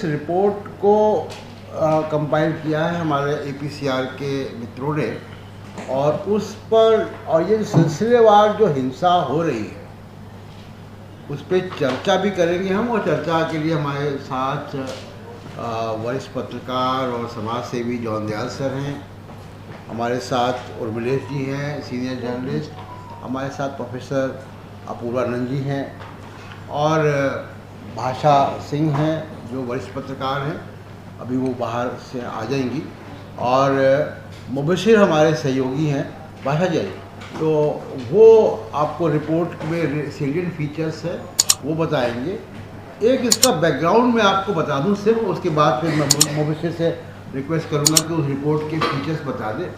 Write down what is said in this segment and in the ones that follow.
इस रिपोर्ट को कंपाइल किया है हमारे APCR के मित्रों ने, और उस पर और ये सिलसिलेवार जो हिंसा हो रही है उस पर चर्चा भी करेंगे हम। और चर्चा के लिए हमारे साथ वरिष्ठ पत्रकार और समाज सेवी जॉन दयाल सर हैं, हमारे साथ उर्मिलेश जी हैं सीनियर जर्नलिस्ट, हमारे साथ प्रोफेसर अपूर्वानंद जी हैं, और भाषा सिंह हैं जो वरिष्ठ पत्रकार हैं, अभी वो बाहर से आ जाएंगी, और मुबशिर हमारे सहयोगी हैं भाषा जी। तो वो आपको रिपोर्ट में सेलिएंट फीचर्स है वो बताएंगे। एक इसका बैकग्राउंड मैं आपको बता दूं सिर्फ, उसके बाद फिर मैं मुबशिर से रिक्वेस्ट करूंगा कि उस रिपोर्ट के फीचर्स बता दें।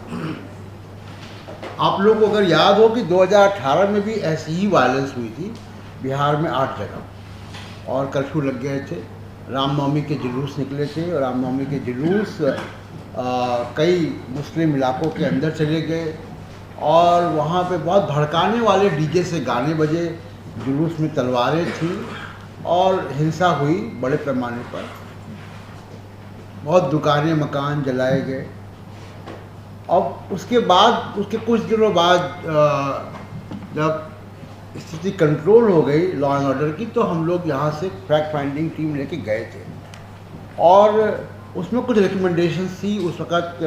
आप लोगों को अगर याद हो कि 2018 में भी ऐसी ही वायलेंस हुई थी बिहार में 8 जगह, और कर्फ्यू लग गए थे, रामनवमी के जुलूस निकले थे, और रामनवमी के जुलूस कई मुस्लिम इलाकों के अंदर चले गए, और वहाँ पे बहुत भड़काने वाले डीजे से गाने बजे, जुलूस में तलवारें थी, और हिंसा हुई बड़े पैमाने पर, बहुत दुकानें मकान जलाए गए। अब उसके बाद, उसके कुछ दिनों बाद जब स्थिति कंट्रोल हो गई लॉ एंड ऑर्डर की, तो हम लोग यहाँ से फैक्ट फाइंडिंग टीम लेके गए थे, और उसमें कुछ रिकमेंडेशंस थी। उस वक़्त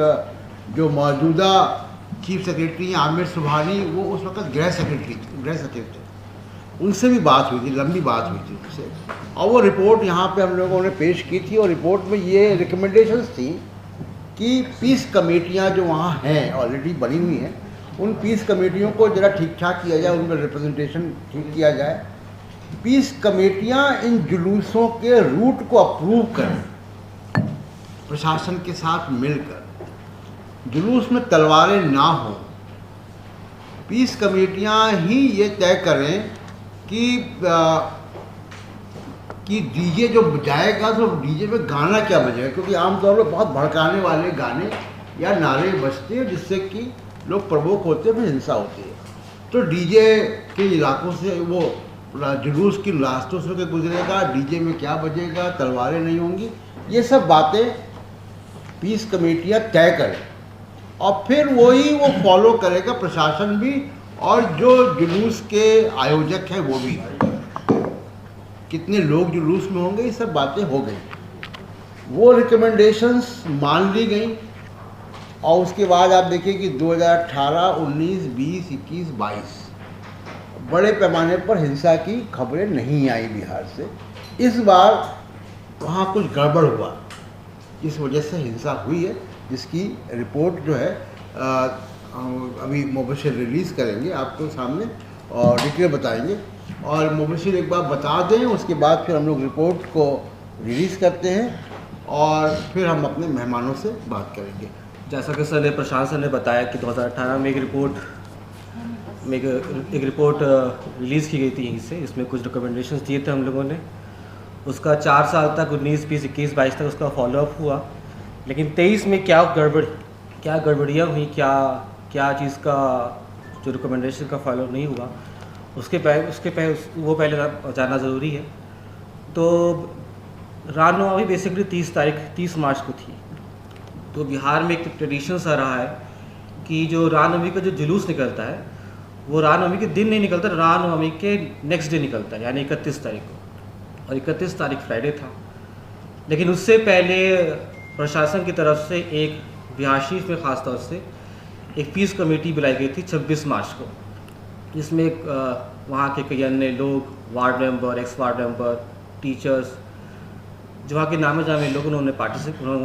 जो मौजूदा चीफ सेक्रेटरी आमिर सुबहानी, वो उस वक़्त गृह सचिव थे, उनसे भी बात हुई थी, लंबी बात हुई थी उनसे, और वो रिपोर्ट यहाँ पे हम लोगों ने पेश की थी। और रिपोर्ट में ये रिकमेंडेशंस थी कि पीस कमेटियाँ जो वहाँ हैं ऑलरेडी बनी हुई हैं, उन पीस कमेटियों को ज़रा ठीक ठाक किया जाए, उनका रिप्रेजेंटेशन ठीक किया जाए। पीस कमेटियाँ इन जुलूसों के रूट को अप्रूव करें प्रशासन के साथ मिलकर, जुलूस में तलवारें ना हों। पीस कमेटियाँ ही ये तय करें कि डीजे जो बजाएगा तो डीजे में गाना क्या बजेगा, क्योंकि आमतौर पर बहुत भड़काने वाले गाने या नारे बजते हैं जिससे कि लोग प्रवोक होते हैं, फिर हिंसा होती है। तो डीजे के इलाकों से, वो जुलूस की रास्तों से गुजरेगा, डीजे में क्या बजेगा, तलवारें नहीं होंगी, ये सब बातें पीस कमेटियाँ तय करें, और फिर वही वो फॉलो करेगा प्रशासन भी, और जो जुलूस के आयोजक हैं वो भी। कितने लोग जुलूस में होंगे, ये सब बातें हो गई, वो रिकमेंडेशंस मान ली गई। और उसके बाद आप देखिए कि 2018, 19, 20, 21, 22 बड़े पैमाने पर हिंसा की खबरें नहीं आई बिहार से। इस बार वहाँ कुछ गड़बड़ हुआ, इस वजह से हिंसा हुई है, जिसकी रिपोर्ट जो है अभी मुबशिर रिलीज़ करेंगे आपको सामने, और डिटेल बताएंगे। और मुबशिर एक बार बता दें, उसके बाद फिर हम लोग रिपोर्ट को रिलीज़ करते हैं, और फिर हम अपने मेहमानों से बात करेंगे। जैसा कि सर ने, प्रशांत सर ने बताया कि 2018 में एक रिपोर्ट रिलीज़ की गई थी यहीं से, इसमें कुछ रिकमेंडेशंस दिए थे हम लोगों ने। उसका 4 साल तक 19, 20, 21, 22 तक उसका फॉलोअप हुआ, लेकिन 23 में क्या गड़बड़ियाँ हुई, क्या चीज़ का जो रिकमेंडेशन का फॉलोअप नहीं हुआ, वो पहले जानना ज़रूरी है। तो रामनवमी बेसिकली 30 मार्च को थी। तो बिहार में एक ट्रेडिशन सा रहा है कि जो रामनवमी का जो जुलूस निकलता है, वो रामनवमी के दिन नहीं निकलता, रामनवमी के नेक्स्ट डे निकलता है, यानी 31 तारीख को, और 31 तारीख फ्राइडे था। लेकिन उससे पहले प्रशासन की तरफ से एक बिहार शरीफ में ख़ास तौर से एक पीस कमेटी बुलाई गई थी 26 मार्च को, जिसमें वहाँ के कई अन्य लोग, ward member, x ward member, teachers, जो वहाँ के नामे जामे लोग, उन्होंने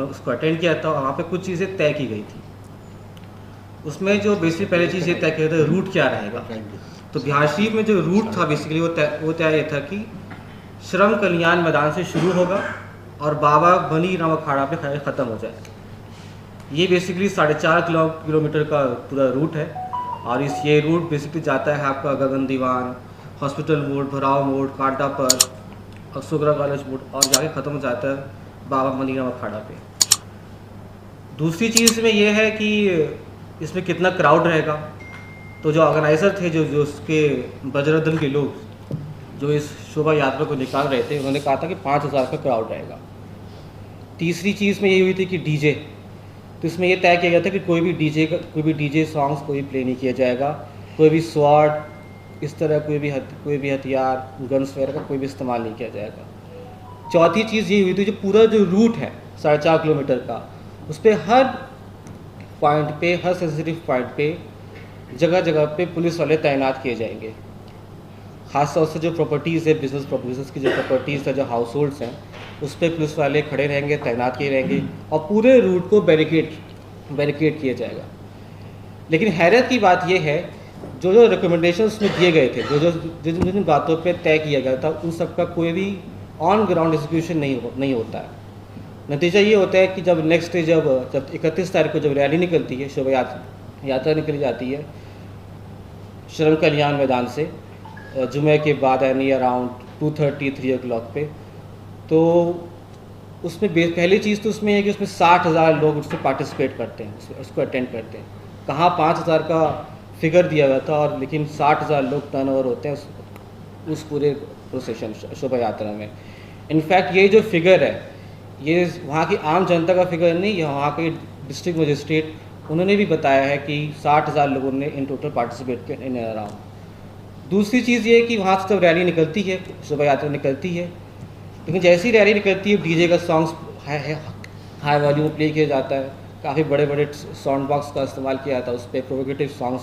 उसको अटेंड किया था, और वहाँ पे कुछ चीज़ें तय की गई थी। उसमें जो बेसिकली पहले चीज़ ये तय किया था, रूट क्या रहेगा। तो बिहार शरीफ में जो रूट था बेसिकली वो तय ये था कि श्रम कल्याण मैदान से शुरू होगा और बाबा बनी राम अखाड़ा पे ख़त्म हो जाए। ये बेसिकली 4.5 किलोमीटर का पूरा रूट है, और ये रूट बेसिकली जाता है आपका गगन दीवान, हॉस्पिटल मोड़, भराव मोड़, कांटा पर, अशोकरा कॉलेज मोड़, और जाके ख़त्म हो जाता है बाबा मनीराम अखाड़ा पे। दूसरी चीज़ में ये है कि इसमें कितना क्राउड रहेगा। तो जो ऑर्गेनाइज़र थे, जो उसके बजरंग दल के लोग जो इस शोभा यात्रा को निकाल रहे थे, उन्होंने कहा था कि 5,000 का क्राउड रहेगा। तीसरी चीज़ में ये हुई थी कि डीजे, तो इसमें ये तय किया गया था कि कोई भी डीजे सॉन्ग्स कोई प्ले नहीं किया जाएगा, कोई भी स्वॉर्ड इस तरह कोई भी हथियार गन्स वगैरह का कोई भी इस्तेमाल नहीं किया जाएगा। चौथी चीज़ ये हुई थी, जो पूरा जो रूट है 4.5 किलोमीटर का, उस पर हर पॉइंट पे, हर सेंसिटिव पॉइंट पे जगह जगह पे पुलिस वाले तैनात किए जाएंगे। खास तौर से जो प्रॉपर्टीज़ है, बिजनेस की जो प्रॉपर्टीज़ है, जो हाउस होल्ड्स हैं, उस पर पुलिस वाले खड़े रहेंगे, तैनात किए रहेंगे और पूरे रूट को बैरिकेड किया जाएगा। लेकिन हैरत की बात यह है, जो रिकमेंडेशंस में दिए गए थे, जिन बातों पे तय किया गया था, उन सब का कोई भी ऑन ग्राउंड एग्जीक्यूशन नहीं होता है। नतीजा ये होता है कि जब नेक्स्ट डे जब 31 तारीख को जब रैली निकलती है, शोभा यात्रा निकली जाती है श्रम कल्याण मैदान से, जुमे के बाद यानी अराउंड 2:30-3 o'clock पे, तो उसमें पहली चीज़ तो उसमें है कि उसमें 60,000 लोग उसमें पार्टिसिपेट करते हैं, उसको अटेंड करते हैं। कहाँ 5,000 का फिगर दिया गया था, और लेकिन 60,000 लोग टर्नओवर होते हैं उस पूरे प्रोसेशन शोभा यात्रा में। इनफैक्ट ये जो फिगर है, ये वहाँ की आम जनता का फिगर नहीं, ये वहाँ के डिस्ट्रिक्ट मजिस्ट्रेट उन्होंने भी बताया है कि 60,000 लोगों ने इन टोटल पार्टिसिपेट किया इन अराउंड। दूसरी चीज़ ये है कि वहाँ से जब रैली निकलती है, शोभा यात्रा निकलती है, लेकिन जैसी रैली निकलती है डीजे का सॉन्ग्स हाई वॉल्यूम प्ले किया जाता है, काफ़ी बड़े बड़े साउंड बॉक्स का इस्तेमाल किया जाता है, उस पर provocative songs,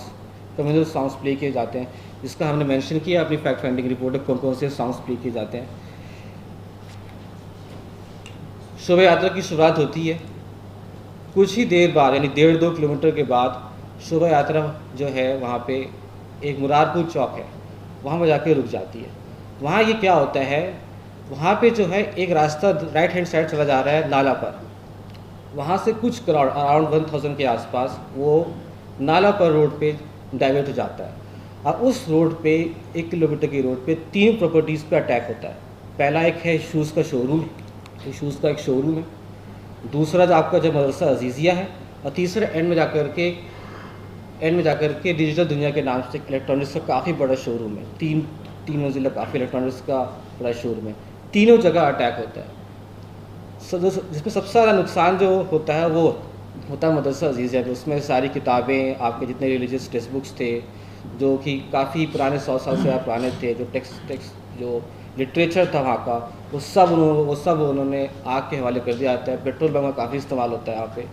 communal songs play किए जाते हैं, जिसका हमने मेंशन किया अपनी फैक्ट फाइंडिंग रिपोर्ट में, कौन कौन से सॉन्ग्स प्ले किए जाते हैं। शोभा यात्रा की शुरुआत होती है, कुछ ही देर बाद यानी 1.5-2 किलोमीटर के बाद शोभा यात्रा जो है वहाँ पे एक मुरारपुर चौक है, वहाँ पर जाके रुक जाती है। वहाँ ये क्या होता है, वहाँ पे जो है एक रास्ता राइट हैंड साइड चला जा रहा है नाला पर, वहाँ से कुछ क्राउड अराउंड 1000 के आसपास वो नाला पर रोड पे डाइवर्ट हो जाता है, और उस रोड पे 1 किलोमीटर की रोड पे 3 प्रॉपर्टीज़ पे अटैक होता है। पहला एक है शूज़ का शोरूम, शूज़ का एक शोरूम है, दूसरा जो आपका जो मदरसा अजीज़िया है, और तीसरा एंड में जाकर के डिजिटल दुनिया के नाम से इलेक्ट्रॉनिक्स का काफ़ी बड़ा शोरूम है, तीन मंजिला काफ़ी इलेक्ट्रॉनिक्स का बड़ा शोरूम है। तीनों जगह अटैक होता है। जिसमें सबसे ज़्यादा नुकसान जो होता है वो होता है मदरसा अजीज़िया में। उसमें सारी किताबें, आपके जितने रिलीजियस टेक्स्ट बुक्स थे, जो कि काफ़ी पुराने 100 साल से पुराने थे, जो टेक्स्ट जो लिटरेचर था वहाँ का, वो सब उन्होंने आग के हवाले कर दिया जाता है। पेट्रोल बम का काफ़ी इस्तेमाल होता है यहाँ पे,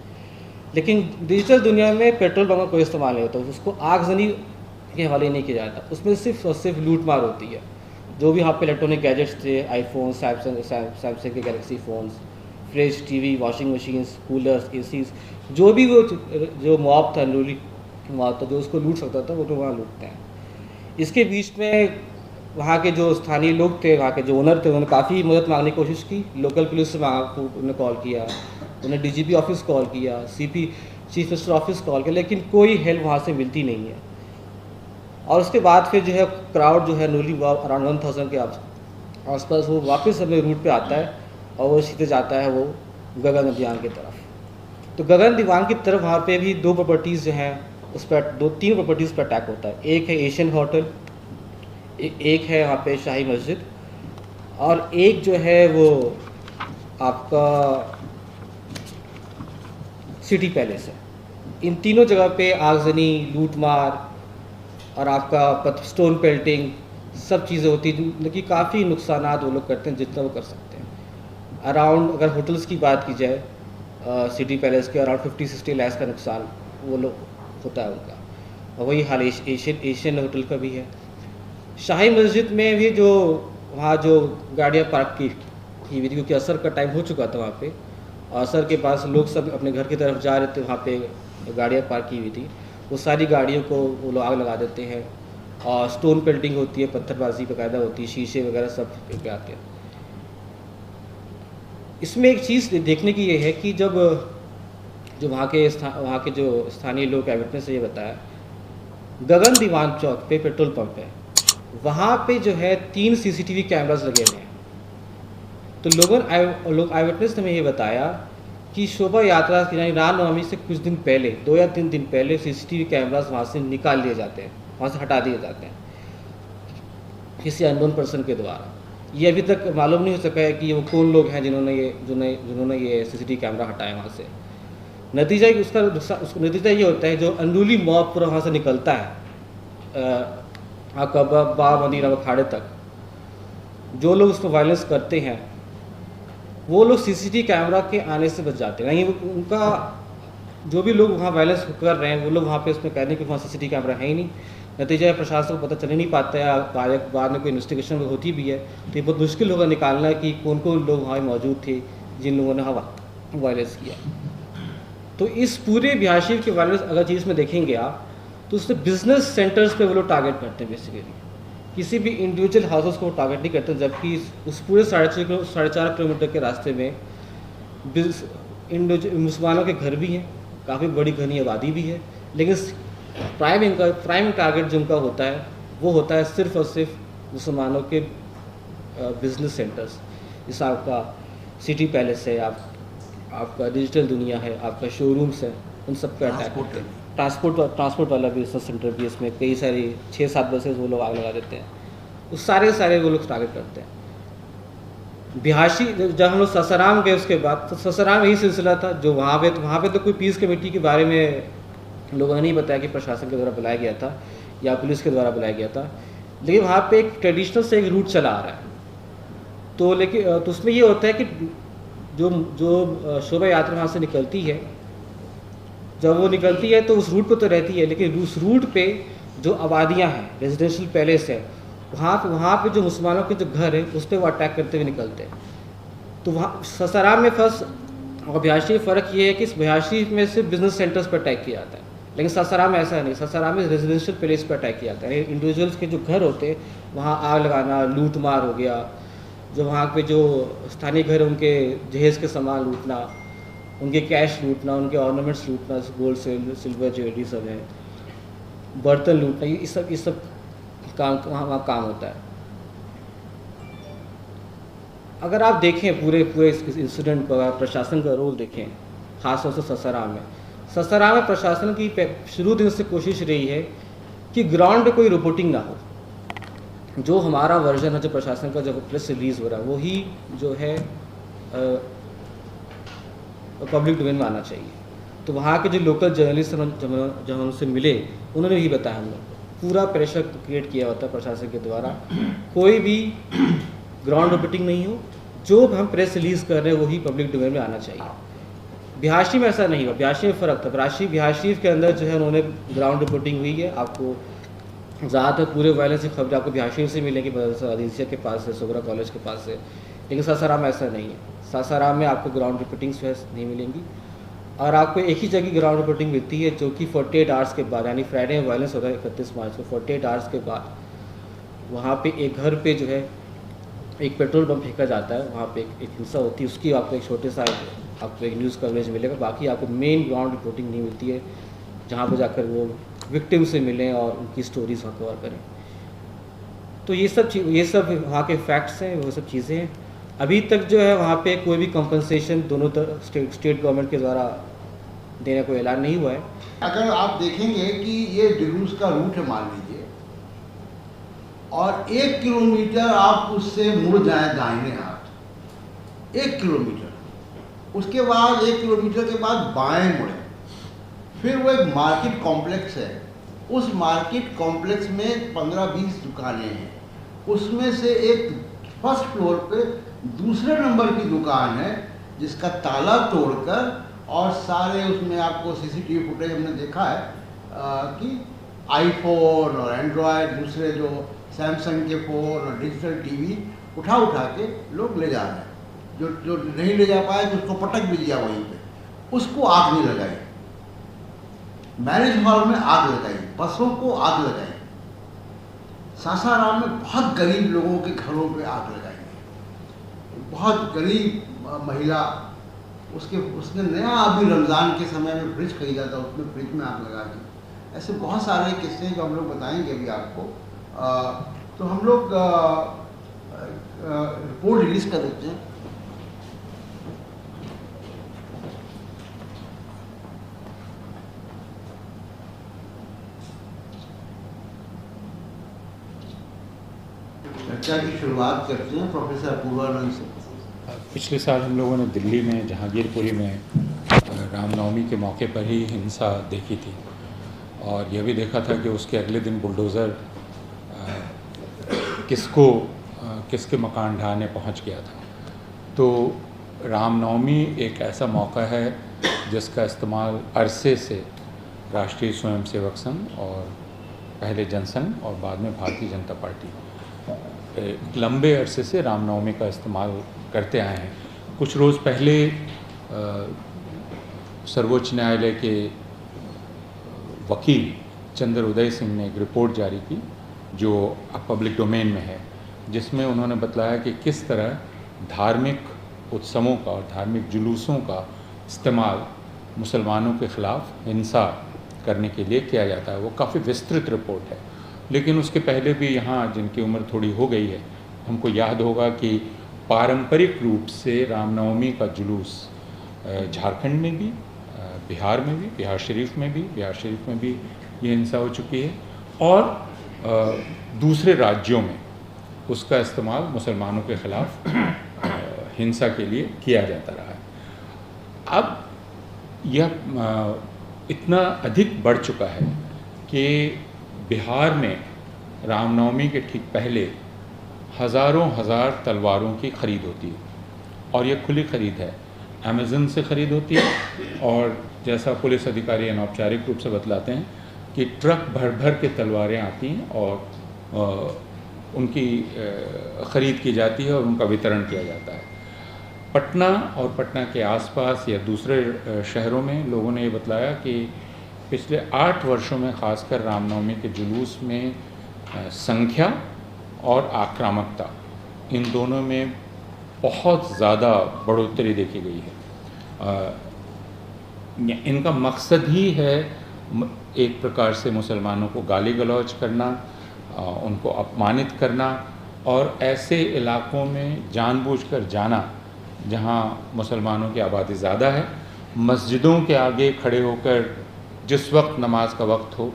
लेकिन डिजिटल दुनिया में पेट्रोल बम का कोई इस्तेमाल नहीं होता, उसको आगजनी के हवाले नहीं किया जाता। उसमें सिर्फ और सिर्फ लूट मार होती है। जो भी यहाँ पे इलेक्ट्रॉनिक गैजेट्स थे, आईफोन, सैमसंग के Galaxy phones, fridge, TV, washing machines, coolers, ACs, जो भी वो जो मॉब था, नूली मॉब था, जो उसको लूट सकता था, वो तो वहाँ लूटते हैं। इसके बीच में वहाँ के जो स्थानीय लोग थे, वहाँ के जो ओनर थे, उन्होंने काफ़ी मदद मांगने की कोशिश की। लोकल पुलिस से उन्होंने कॉल किया, उन्हें डीजीपी ऑफिस कॉल किया, चीफ मिनिस्टर ऑफिस कॉल किया, लेकिन कोई हेल्प वहाँ से मिलती नहीं है। और उसके बाद फिर जो है क्राउड जो है नूली अराउंड 1000 के आसपास वो वापस अपने रूट पे आता है, और वो सीधे जाता है वो गगन दीवान की तरफ। तो गगन दीवान की तरफ वहाँ पे भी 2 प्रॉपर्टीज़ जो हैं, उस पर 2-3 प्रॉपर्टीज़ पर अटैक होता है। एक है एशियन होटल, एक है वहाँ पे शाही मस्जिद, और एक जो है वो आपका सिटी पैलेस है। इन तीनों जगह पे आगजनी, लूटमार और आपका स्टोन पेल्टिंग सब चीज़ें होती हैं, जो कि काफ़ी नुकसानात वो लोग करते हैं जितना वो कर सकते हैं। अराउंड अगर होटल्स की बात की जाए, सिटी पैलेस के अराउंड 50-60 लाख का नुकसान वो लोग होता है उनका, और वही हाल एशियन होटल का भी है। शाही मस्जिद में भी जो वहाँ जो गाड़ियाँ पार्क की हुई थी, क्योंकि असर का टाइम हो चुका था वहाँ पे, और असर के पास लोग सब अपने घर की तरफ जा रहे थे, वहाँ पे गाड़ियाँ पार्क की हुई थी, वो सारी गाड़ियों को वो लोग आग लगा देते हैं। और स्टोन पेल्टिंग होती है, पत्थरबाजी बाकायदा होती है, शीशे वगैरह सब पे आते हैं। इसमें एक चीज़ देखने की ये है कि जब जो वहाँ के जो स्थानीय लोग एविटनेस से ये बताया, गगन दीवान चौक पे पेट्रोल पंप है, वहाँ पे जो है 3 CCTV कैमरास लगे हुए हैं। तो लोग आई विटनेस ने हमें ये बताया कि शोभा यात्रा यानी रामनवमी से कुछ दिन पहले, 2 या 3 दिन पहले CCTV कैमरास वहाँ से निकाल लिए जाते हैं, वहाँ से हटा दिए जाते हैं किसी अननोन पर्सन के द्वारा। ये अभी तक मालूम नहीं हो सका है कि वो कौन लोग हैं जिन्होंने ये सीसीटीवी कैमरा हटाया वहाँ से। नतीजा उसका नतीजा ये होता है, जो अनरूली मॉब पूरा वहाँ से निकलता है आपका बाबा मदीना अखाड़े तक, जो लोग उसको वायलेंस करते हैं वो लोग सीसीटीवी कैमरा के आने से बच जाते हैं। नहीं, उनका जो भी लोग वहाँ वायलेंस कर रहे हैं वो लोग वहाँ पे उसमें कहने कि वहाँ सीसीटीवी कैमरा है ही नहीं। नतीजा प्रशासन को पता चल ही नहीं पाता है, बाद में कोई इन्वेस्टिगेशन होती भी है तो ये बहुत मुश्किल होगा निकालना कि कौन कौन लोग वहाँ मौजूद थे जिन लोगों ने वहाँ वायलेंस किया। तो इस पूरे बिहार शरीफ के वायलेंस अगर चीज़ में देखेंगे आप, तो उससे बिजनेस सेंटर्स पे वो लोग टारगेट करते हैं बेसिकली, किसी भी इंडिविजुअल हाउसेस को टारगेट नहीं करते। जबकि उस पूरे 4.5 किलोमीटर के रास्ते में मुसलमानों के घर भी हैं, काफ़ी बड़ी घनी आबादी भी है, लेकिन प्राइम टारगेट जो उनका होता है वो होता है सिर्फ और सिर्फ मुसलमानों के बिजनेस सेंटर्स। जैसे आपका सिटी पैलेस है, आपका डिजिटल दुनिया है, आपका शोरूम्स है, उन सब का अटैक करते हैं। ट्रांसपोर्ट वाला बिजनेस सेंटर भी, इसमें कई सारी 6-7 बसेस वो लोग आग लगा देते हैं। उस सारे वो लोग टारगेट करते हैं। बिहाशी जब हम लोग ससाराम गए उसके बाद, तो ससाराम यही सिलसिला था जो वहाँ पे तो कोई पीस कमेटी के बारे में लोगों ने नहीं बताया कि प्रशासन के द्वारा बुलाया गया था या पुलिस के द्वारा बुलाया गया था, लेकिन वहाँ पे एक ट्रेडिशनल से एक रूट चला आ रहा है। तो उसमें ये होता है कि जो शोभा यात्रा वहाँ से निकलती है, जब वो निकलती है तो उस रूट पे तो रहती है, लेकिन उस रूट पे जो आबादियाँ हैं, रेजिडेंशियल पैलेस है, वहाँ पे जो मुसलमानों के जो घर है उस पर वो अटैक करते हुए निकलते हैं। तो वहाँ ससाराम में फर्स्ट और बिहार शरीफ फ़र्क ये है कि इस बिहार शरीफ में सिर्फ बिजनेस सेंटर्स पर अटैक किया जाता है, लेकिन ससाराम में ऐसा नहीं। ससाराम में रेजिडेंशियल पैलेस पर अटैक किया जाता है। इंडिविजुअल्स के जो घर होते हैं वहाँ आग लगाना, लूट मार हो गया, जो वहाँ पे जो स्थानीय घर है उनके जहेज़ के सामान लूटना, उनके कैश लूटना, उनके ऑर्नामेंट्स लूटना, गोल्ड सिल्वर ज्वेलरी सब है, बर्तन लूटना, ये सब काम वहाँ काम होता है। अगर आप देखें पूरे इस इंसिडेंट को, प्रशासन का रोल देखें, खासतौर से ससाराम में प्रशासन की शुरू दिन से कोशिश रही है कि ग्राउंड पे कोई रिपोर्टिंग ना हो। जो हमारा वर्जन है, जो प्रशासन का जब प्रेस रिलीज़ हो रहा है, वही जो है पब्लिक डोमेन में आना चाहिए। तो वहाँ के जो लोकल जर्नलिस्ट जब हमसे मिले, उन्होंने भी बताया, हम लोग पूरा प्रेशर क्रिएट किया होता है प्रशासन के द्वारा, कोई भी ग्राउंड रिपोर्टिंग नहीं हो, जो हम प्रेस रिलीज़ कर रहे हैं वही पब्लिक डोमेन में आना चाहिए। बिहार शरीफ में ऐसा नहीं हुआ, बिहार शरीफ में फ़र्क था। बिहार शरीफ के अंदर जो है उन्होंने ग्राउंड रिपोर्टिंग हुई है। आपको ज़्यादातर पूरे वायलेंस की खबरें आपको बिहार शरीफ से मिलेंगी, मदरसा अदीसिया के पास से, सोगरा कॉलेज के पास से, लेकिन सासाराम में ऐसा नहीं है। सासाराम में आपको ग्राउंड रिपोर्टिंग्स नहीं मिलेंगी, और आपको एक ही जगह ग्राउंड रिपोर्टिंग मिलती है, जो कि 48 आवर्स के बाद, यानी फ्राइडे में वायलेंस होता है 31 मार्च को, 48 आवर्स के बाद वहाँ पे एक घर पे जो है एक पेट्रोल बम फेंका जाता है, वहाँ पे एक हिंसा होती है, उसकी आपको एक छोटे सा आपको एक न्यूज़ कवरेज मिलेगा। बाकी आपको मेन ग्राउंड रिपोर्टिंग नहीं मिलती है, जहाँ पर जाकर वो विक्टिम से मिलें और उनकी स्टोरीज वहाँ कवर करें। तो ये सब वहाँ के फैक्ट्स हैं, वो सब चीज़ें हैं। अभी तक जो है वहाँ पे कोई भी कंपनसेशन दोनों तरफ स्टेट गवर्नमेंट के द्वारा देने को ऐलान नहीं हुआ है। अगर आप देखेंगे कि ये जुलूस का रूट है, मान लीजिए, और 1 किलोमीटर आप उससे मुड़ जाएं दाहिने हाथ, 1 किलोमीटर, उसके बाद 1 किलोमीटर के बाद बाएं मुड़े, फिर वो एक मार्केट कॉम्प्लेक्स है, उस मार्केट कॉम्प्लेक्स में 15-20 दुकानें हैं, उसमें से एक फर्स्ट फ्लोर पे दूसरे नंबर की दुकान है जिसका ताला तोड़कर, और सारे उसमें आपको सीसीटीवी फुटेज हमने देखा है कि आईफोन और एंड्रॉयड, दूसरे जो सैमसंग के फ़ोन और डिजिटल टीवी उठा के लोग ले जा रहे हैं। जो नहीं ले जा पाए तो उसको पटक भी दिया वहीं पे, उसको आग नहीं लगाई, मैरिज हॉल में आग लगाई, बसों को आग लगाई, सासाराम में बहुत गरीब लोगों के घरों पे आग लगाई, बहुत गरीब महिला, उसने नया अभी रमज़ान के समय में फ्रिज खरीदा था, उसमें फ्रिज में आग लगा दी। ऐसे बहुत सारे किस्से जो हम लोग बताएंगे अभी आपको। तो हम लोग रिपोर्ट रिलीज़ कर देते हैं। चर्चा की शुरुआत करते हैं प्रोफेसर अपूर्वानंद से। पिछले साल हम लोगों ने दिल्ली में जहांगीरपुरी में रामनवमी के मौके पर ही हिंसा देखी थी और यह भी देखा था कि उसके अगले दिन बुलडोज़र किसके मकान ढहाने पहुंच गया था। तो रामनवमी एक ऐसा मौका है जिसका इस्तेमाल अरसे से राष्ट्रीय स्वयंसेवक संघ और पहले जनसंघ और बाद में भारतीय जनता पार्टी लंबे अरसे से रामनवमी का इस्तेमाल करते आए हैं। कुछ रोज़ पहले सर्वोच्च न्यायालय के वकील चंद्र उदय सिंह ने एक रिपोर्ट जारी की जो पब्लिक डोमेन में है, जिसमें उन्होंने बतलाया कि किस तरह धार्मिक उत्सवों का और धार्मिक जुलूसों का इस्तेमाल मुसलमानों के ख़िलाफ़ हिंसा करने के लिए किया जाता है। वो काफ़ी विस्तृत रिपोर्ट है, लेकिन उसके पहले भी यहाँ जिनकी उम्र थोड़ी हो गई है हमको याद होगा कि पारंपरिक रूप से रामनवमी का जुलूस झारखंड में भी, बिहार में भी, बिहार शरीफ में भी ये हिंसा हो चुकी है और दूसरे राज्यों में उसका इस्तेमाल मुसलमानों के ख़िलाफ़ हिंसा के लिए किया जाता रहा है। अब यह इतना अधिक बढ़ चुका है कि बिहार में रामनवमी के ठीक पहले हज़ारों हज़ार तलवारों की ख़रीद होती है और ये खुली ख़रीद है, अमेज़न से ख़रीद होती है और जैसा पुलिस अधिकारी अनौपचारिक रूप से बतलाते हैं कि ट्रक भर भर के तलवारें आती हैं और उनकी ख़रीद की जाती है और उनका वितरण किया जाता है। पटना और पटना के आसपास या दूसरे शहरों में लोगों ने ये बतलाया कि पिछले 8 वर्षों में ख़ासकर रामनवमी के जुलूस में संख्या और आक्रामकता इन दोनों में बहुत ज़्यादा बढ़ोतरी देखी गई है। इनका मकसद ही है एक प्रकार से मुसलमानों को गाली गलौज करना, उनको अपमानित करना और ऐसे इलाकों में जानबूझकर जाना जहां मुसलमानों की आबादी ज़्यादा है, मस्जिदों के आगे खड़े होकर जिस वक्त नमाज का वक्त हो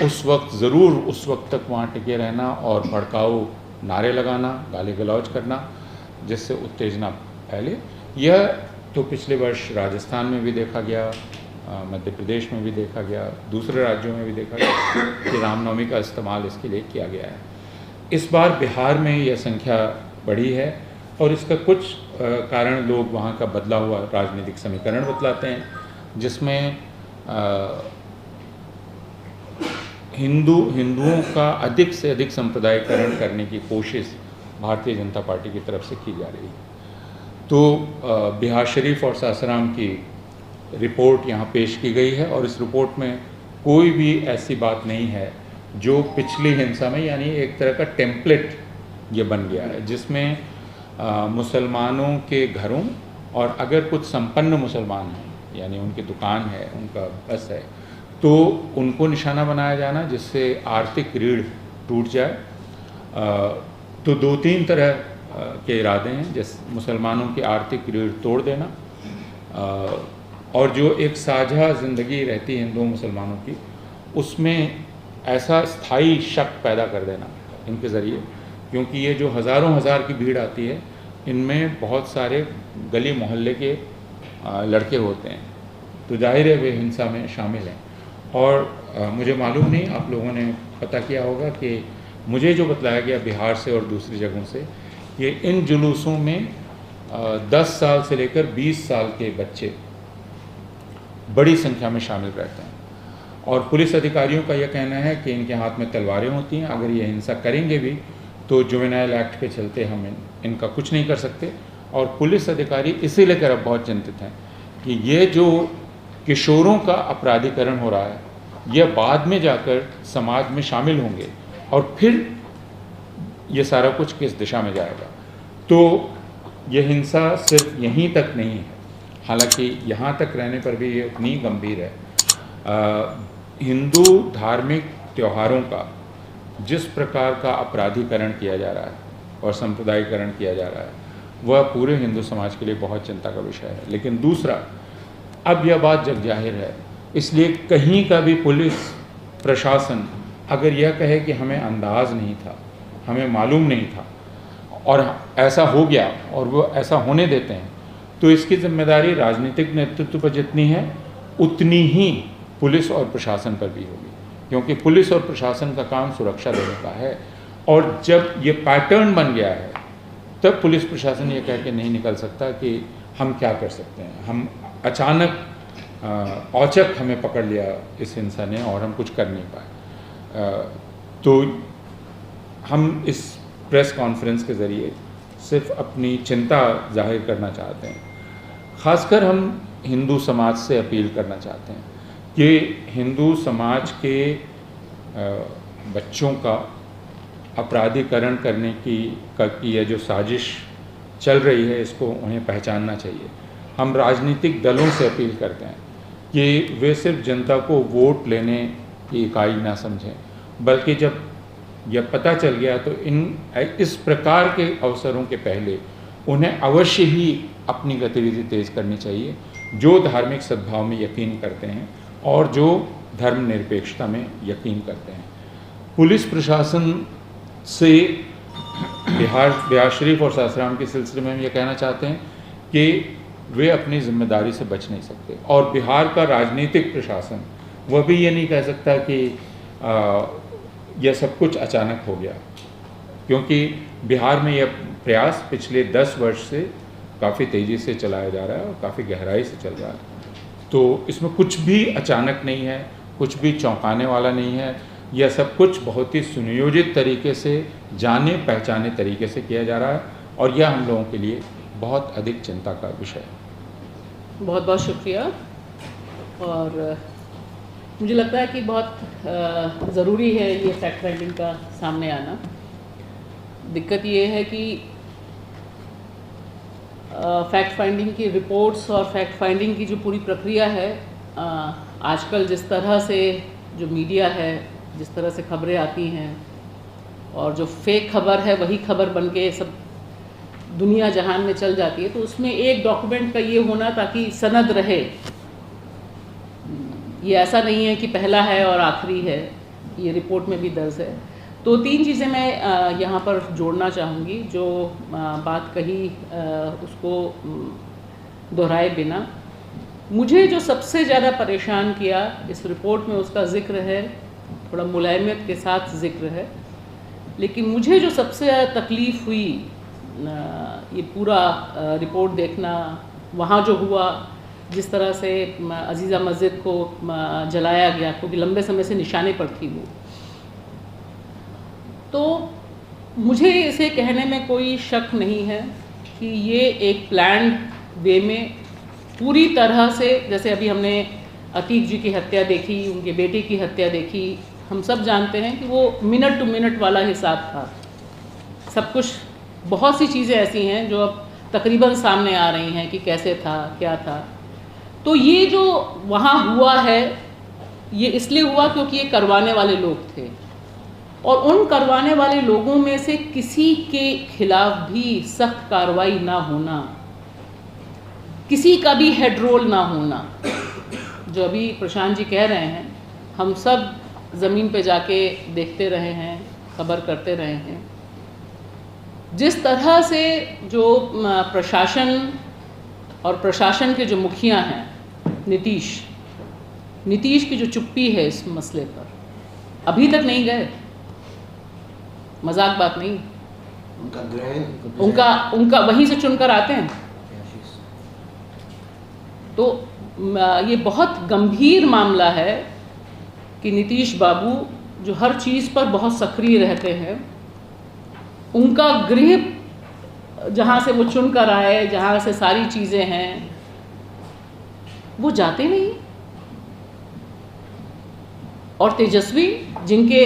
उस वक्त ज़रूर उस वक्त तक वहाँ टिके रहना और भड़काऊ नारे लगाना, गाली गलौज करना, जिससे उत्तेजना फैले। यह तो पिछले वर्ष राजस्थान में भी देखा गया, मध्य प्रदेश में भी देखा गया, दूसरे राज्यों में भी देखा गया कि रामनवमी का इस्तेमाल इसके लिए किया गया है। इस बार बिहार में यह संख्या बढ़ी है और इसका कुछ कारण लोग वहाँ का बदला हुआ राजनीतिक समीकरण बतलाते हैं, जिसमें हिंदुओं का अधिक से अधिक संप्रदायीकरण करने की कोशिश भारतीय जनता पार्टी की तरफ से की जा रही है। तो बिहार शरीफ और सासाराम की रिपोर्ट यहाँ पेश की गई है और इस रिपोर्ट में कोई भी ऐसी बात नहीं है जो पिछली हिंसा में, यानी एक तरह का टेम्पलेट ये बन गया है जिसमें मुसलमानों के घरों और अगर कुछ संपन्न मुसलमान हैं, यानी उनकी दुकान है, उनका बस है, तो उनको निशाना बनाया जाना जिससे आर्थिक रीढ़ टूट जाए। तो 2-3 तरह के इरादे हैं, जैसे मुसलमानों की आर्थिक रीढ़ तोड़ देना और जो एक साझा ज़िंदगी रहती है हिंदुओं मुसलमानों की, उसमें ऐसा स्थायी शक पैदा कर देना इनके ज़रिए, क्योंकि ये जो हज़ारों हज़ार की भीड़ आती है इनमें बहुत सारे गली मोहल्ले के लड़के होते हैं, तो जाहिर है वे हिंसा में शामिल हैं। और मुझे मालूम नहीं, आप लोगों ने पता किया होगा कि मुझे जो बतलाया गया बिहार से और दूसरी जगहों से, ये इन जुलूसों में 10 साल से लेकर 20 साल के बच्चे बड़ी संख्या में शामिल रहते हैं और पुलिस अधिकारियों का यह कहना है कि इनके हाथ में तलवारें होती हैं, अगर ये हिंसा करेंगे भी तो जुवेनाइल एक्ट के चलते हम इनका कुछ नहीं कर सकते। और पुलिस अधिकारी इसी लेकर अब बहुत चिंतित हैं कि ये जो किशोरों का अपराधीकरण हो रहा है यह बाद में जाकर समाज में शामिल होंगे और फिर ये सारा कुछ किस दिशा में जाएगा। तो यह हिंसा सिर्फ यहीं तक नहीं है, हालांकि यहाँ तक रहने पर भी ये उतनी गंभीर है। हिंदू धार्मिक त्योहारों का जिस प्रकार का अपराधीकरण किया जा रहा है और संप्रदायीकरण किया जा रहा है वह पूरे हिंदू समाज के लिए बहुत चिंता का विषय है। लेकिन दूसरा, अब यह बात जग जाहिर है, इसलिए कहीं का भी पुलिस प्रशासन अगर यह कहे कि हमें अंदाज़ नहीं था, हमें मालूम नहीं था, और ऐसा हो गया और वो ऐसा होने देते हैं, तो इसकी जिम्मेदारी राजनीतिक नेतृत्व पर जितनी है उतनी ही पुलिस और प्रशासन पर भी होगी, क्योंकि पुलिस और प्रशासन का काम सुरक्षा देने का है। और जब ये पैटर्न बन गया है तब पुलिस प्रशासन ये कह के नहीं निकल सकता कि हम क्या कर सकते हैं, हम अचानक औचक हमें पकड़ लिया इस हिंसा ने और हम कुछ कर नहीं पाए। तो हम इस प्रेस कॉन्फ्रेंस के ज़रिए सिर्फ अपनी चिंता जाहिर करना चाहते हैं। ख़ासकर हम हिंदू समाज से अपील करना चाहते हैं कि हिंदू समाज के बच्चों का अपराधीकरण करने की यह जो साजिश चल रही है, इसको उन्हें पहचानना चाहिए। हम राजनीतिक दलों से अपील करते हैं कि वे सिर्फ जनता को वोट लेने की इकाई ना समझें, बल्कि जब यह पता चल गया तो इस प्रकार के अवसरों के पहले उन्हें अवश्य ही अपनी गतिविधि तेज़ करनी चाहिए, जो धार्मिक सद्भाव में यकीन करते हैं और जो धर्मनिरपेक्षता में यकीन करते हैं। पुलिस प्रशासन से बिहार शरीफ और सासाराम के सिलसिले में हम ये कहना चाहते हैं कि वे अपनी जिम्मेदारी से बच नहीं सकते, और बिहार का राजनीतिक प्रशासन वह भी ये नहीं कह सकता कि यह सब कुछ अचानक हो गया, क्योंकि बिहार में यह प्रयास पिछले 10 वर्ष से काफ़ी तेज़ी से चलाया जा रहा है और काफ़ी गहराई से चल रहा है। तो इसमें कुछ भी अचानक नहीं है, कुछ भी चौंकाने वाला नहीं है। यह सब कुछ बहुत ही सुनियोजित तरीके से, जाने पहचाने तरीके से किया जा रहा है, और यह हम लोगों के लिए बहुत अधिक चिंता का विषय है। बहुत बहुत शुक्रिया। और मुझे लगता है कि बहुत ज़रूरी है ये फैक्ट फाइंडिंग का सामने आना। दिक्कत ये है कि फैक्ट फाइंडिंग की रिपोर्ट्स और फैक्ट फाइंडिंग की जो पूरी प्रक्रिया है, आजकल जिस तरह से जो मीडिया है, जिस तरह से खबरें आती हैं, और जो फेक खबर है वही खबर बन के सब दुनिया जहान में चल जाती है, तो उसमें एक डॉक्यूमेंट का ये होना ताकि सनद रहे। ये ऐसा नहीं है कि पहला है और आखिरी है, ये रिपोर्ट में भी दर्ज है। तो 3 चीज़ें मैं यहाँ पर जोड़ना चाहूँगी, जो बात कही उसको दोहराए बिना। मुझे जो सबसे ज़्यादा परेशान किया इस रिपोर्ट में, उसका ज़िक्र है, थोड़ा मुलायमत के साथ ज़िक्र है, लेकिन मुझे जो सबसे ज़्यादा तकलीफ़ हुई ये पूरा रिपोर्ट देखना, वहाँ जो हुआ, जिस तरह से अजीज़ा मस्जिद को जलाया गया, क्योंकि लंबे समय से निशाने पर थी वो, तो मुझे इसे कहने में कोई शक नहीं है कि ये एक प्लान्ड वे में पूरी तरह से, जैसे अभी हमने अतीक जी की हत्या देखी, उनके बेटे की हत्या देखी, हम सब जानते हैं कि वो मिनट टू मिनट वाला हिसाब था। सब कुछ, बहुत सी चीज़ें ऐसी हैं जो अब तकरीबन सामने आ रही हैं कि कैसे था, क्या था। तो ये जो वहाँ हुआ है, ये इसलिए हुआ क्योंकि ये करवाने वाले लोग थे, और उन करवाने वाले लोगों में से किसी के खिलाफ भी सख्त कार्रवाई ना होना, किसी का भी हेड रोल ना होना। जो अभी प्रशांत जी कह रहे हैं, हम सब ज़मीन पे जाके देखते रहे हैं, खबर करते रहे हैं, जिस तरह से जो प्रशासन और प्रशासन के जो मुखिया हैं, नीतीश की जो चुप्पी है इस मसले पर, अभी तक नहीं गए, मजाक बात नहीं, उनका वहीं से चुनकर आते हैं। तो ये बहुत गंभीर मामला है कि नीतीश बाबू जो हर चीज़ पर बहुत सक्रिय रहते हैं, उनका गृह जहाँ से वो चुनकर आए, जहाँ से सारी चीज़ें हैं, वो जाते नहीं। और तेजस्वी, जिनके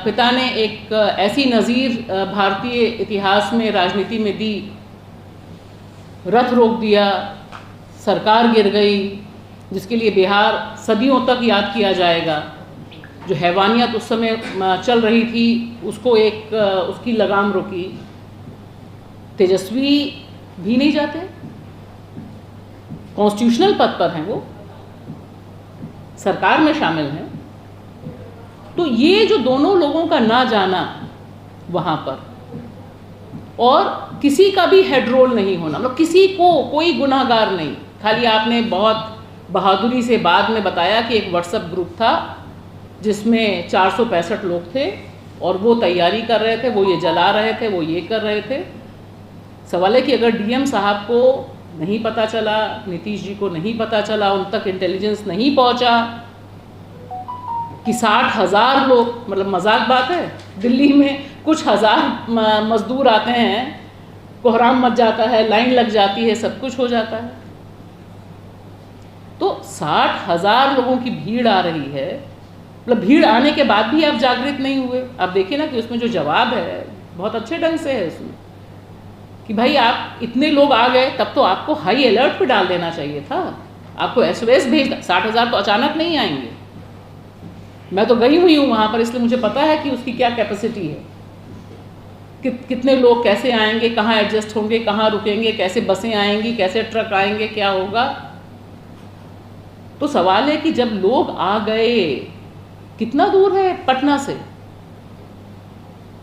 पिता ने एक ऐसी नज़ीर भारतीय इतिहास में, राजनीति में दी, रथ रोक दिया, सरकार गिर गई, जिसके लिए बिहार सदियों तक याद किया जाएगा। जो हैवानियत उस समय चल रही थी, उसको उसकी लगाम रोकी। तेजस्वी भी नहीं जाते, कॉन्स्टिट्यूशनल पद पर हैं, वो सरकार में शामिल हैं। तो ये जो दोनों लोगों का ना जाना वहाँ पर, और किसी का भी हेड रोल नहीं होना, मतलब किसी को कोई गुनाहगार नहीं। खाली आपने बहुत बहादुरी से बाद में बताया कि एक व्हाट्सएप ग्रुप था जिसमें 465 लोग थे और वो तैयारी कर रहे थे, वो ये जला रहे थे, वो ये कर रहे थे। सवाल है कि अगर डीएम साहब को नहीं पता चला, नीतीश जी को नहीं पता चला, उन तक इंटेलिजेंस नहीं पहुंचा कि 60,000 लोग, मतलब मजाक बात है, दिल्ली में कुछ हज़ार मजदूर आते हैं, कोहराम मच जाता है, लाइन लग जाती है, सब कुछ हो जाता है। तो 60,000 लोगों की भीड़ आ रही है, मतलब भीड़ आने के बाद भी आप जागृत नहीं हुए। आप देखिए ना कि उसमें जो जवाब है बहुत अच्छे ढंग से है उसमें कि भाई आप इतने लोग आ गए, तब तो आपको हाई अलर्ट पे डाल देना चाहिए था, आपको SOS भेज। 60,000 तो अचानक नहीं आएंगे। मैं तो गई हुई हूँ वहाँ पर, इसलिए मुझे पता है कि उसकी क्या कैपेसिटी है, कितने लोग कैसे आएंगे, कहाँ एडजस्ट होंगे, कहाँ रुकेंगे, कैसे बसें आएंगी, कैसे ट्रक आएंगे, क्या होगा। तो सवाल है कि जब लोग आ गए, कितना दूर है पटना से,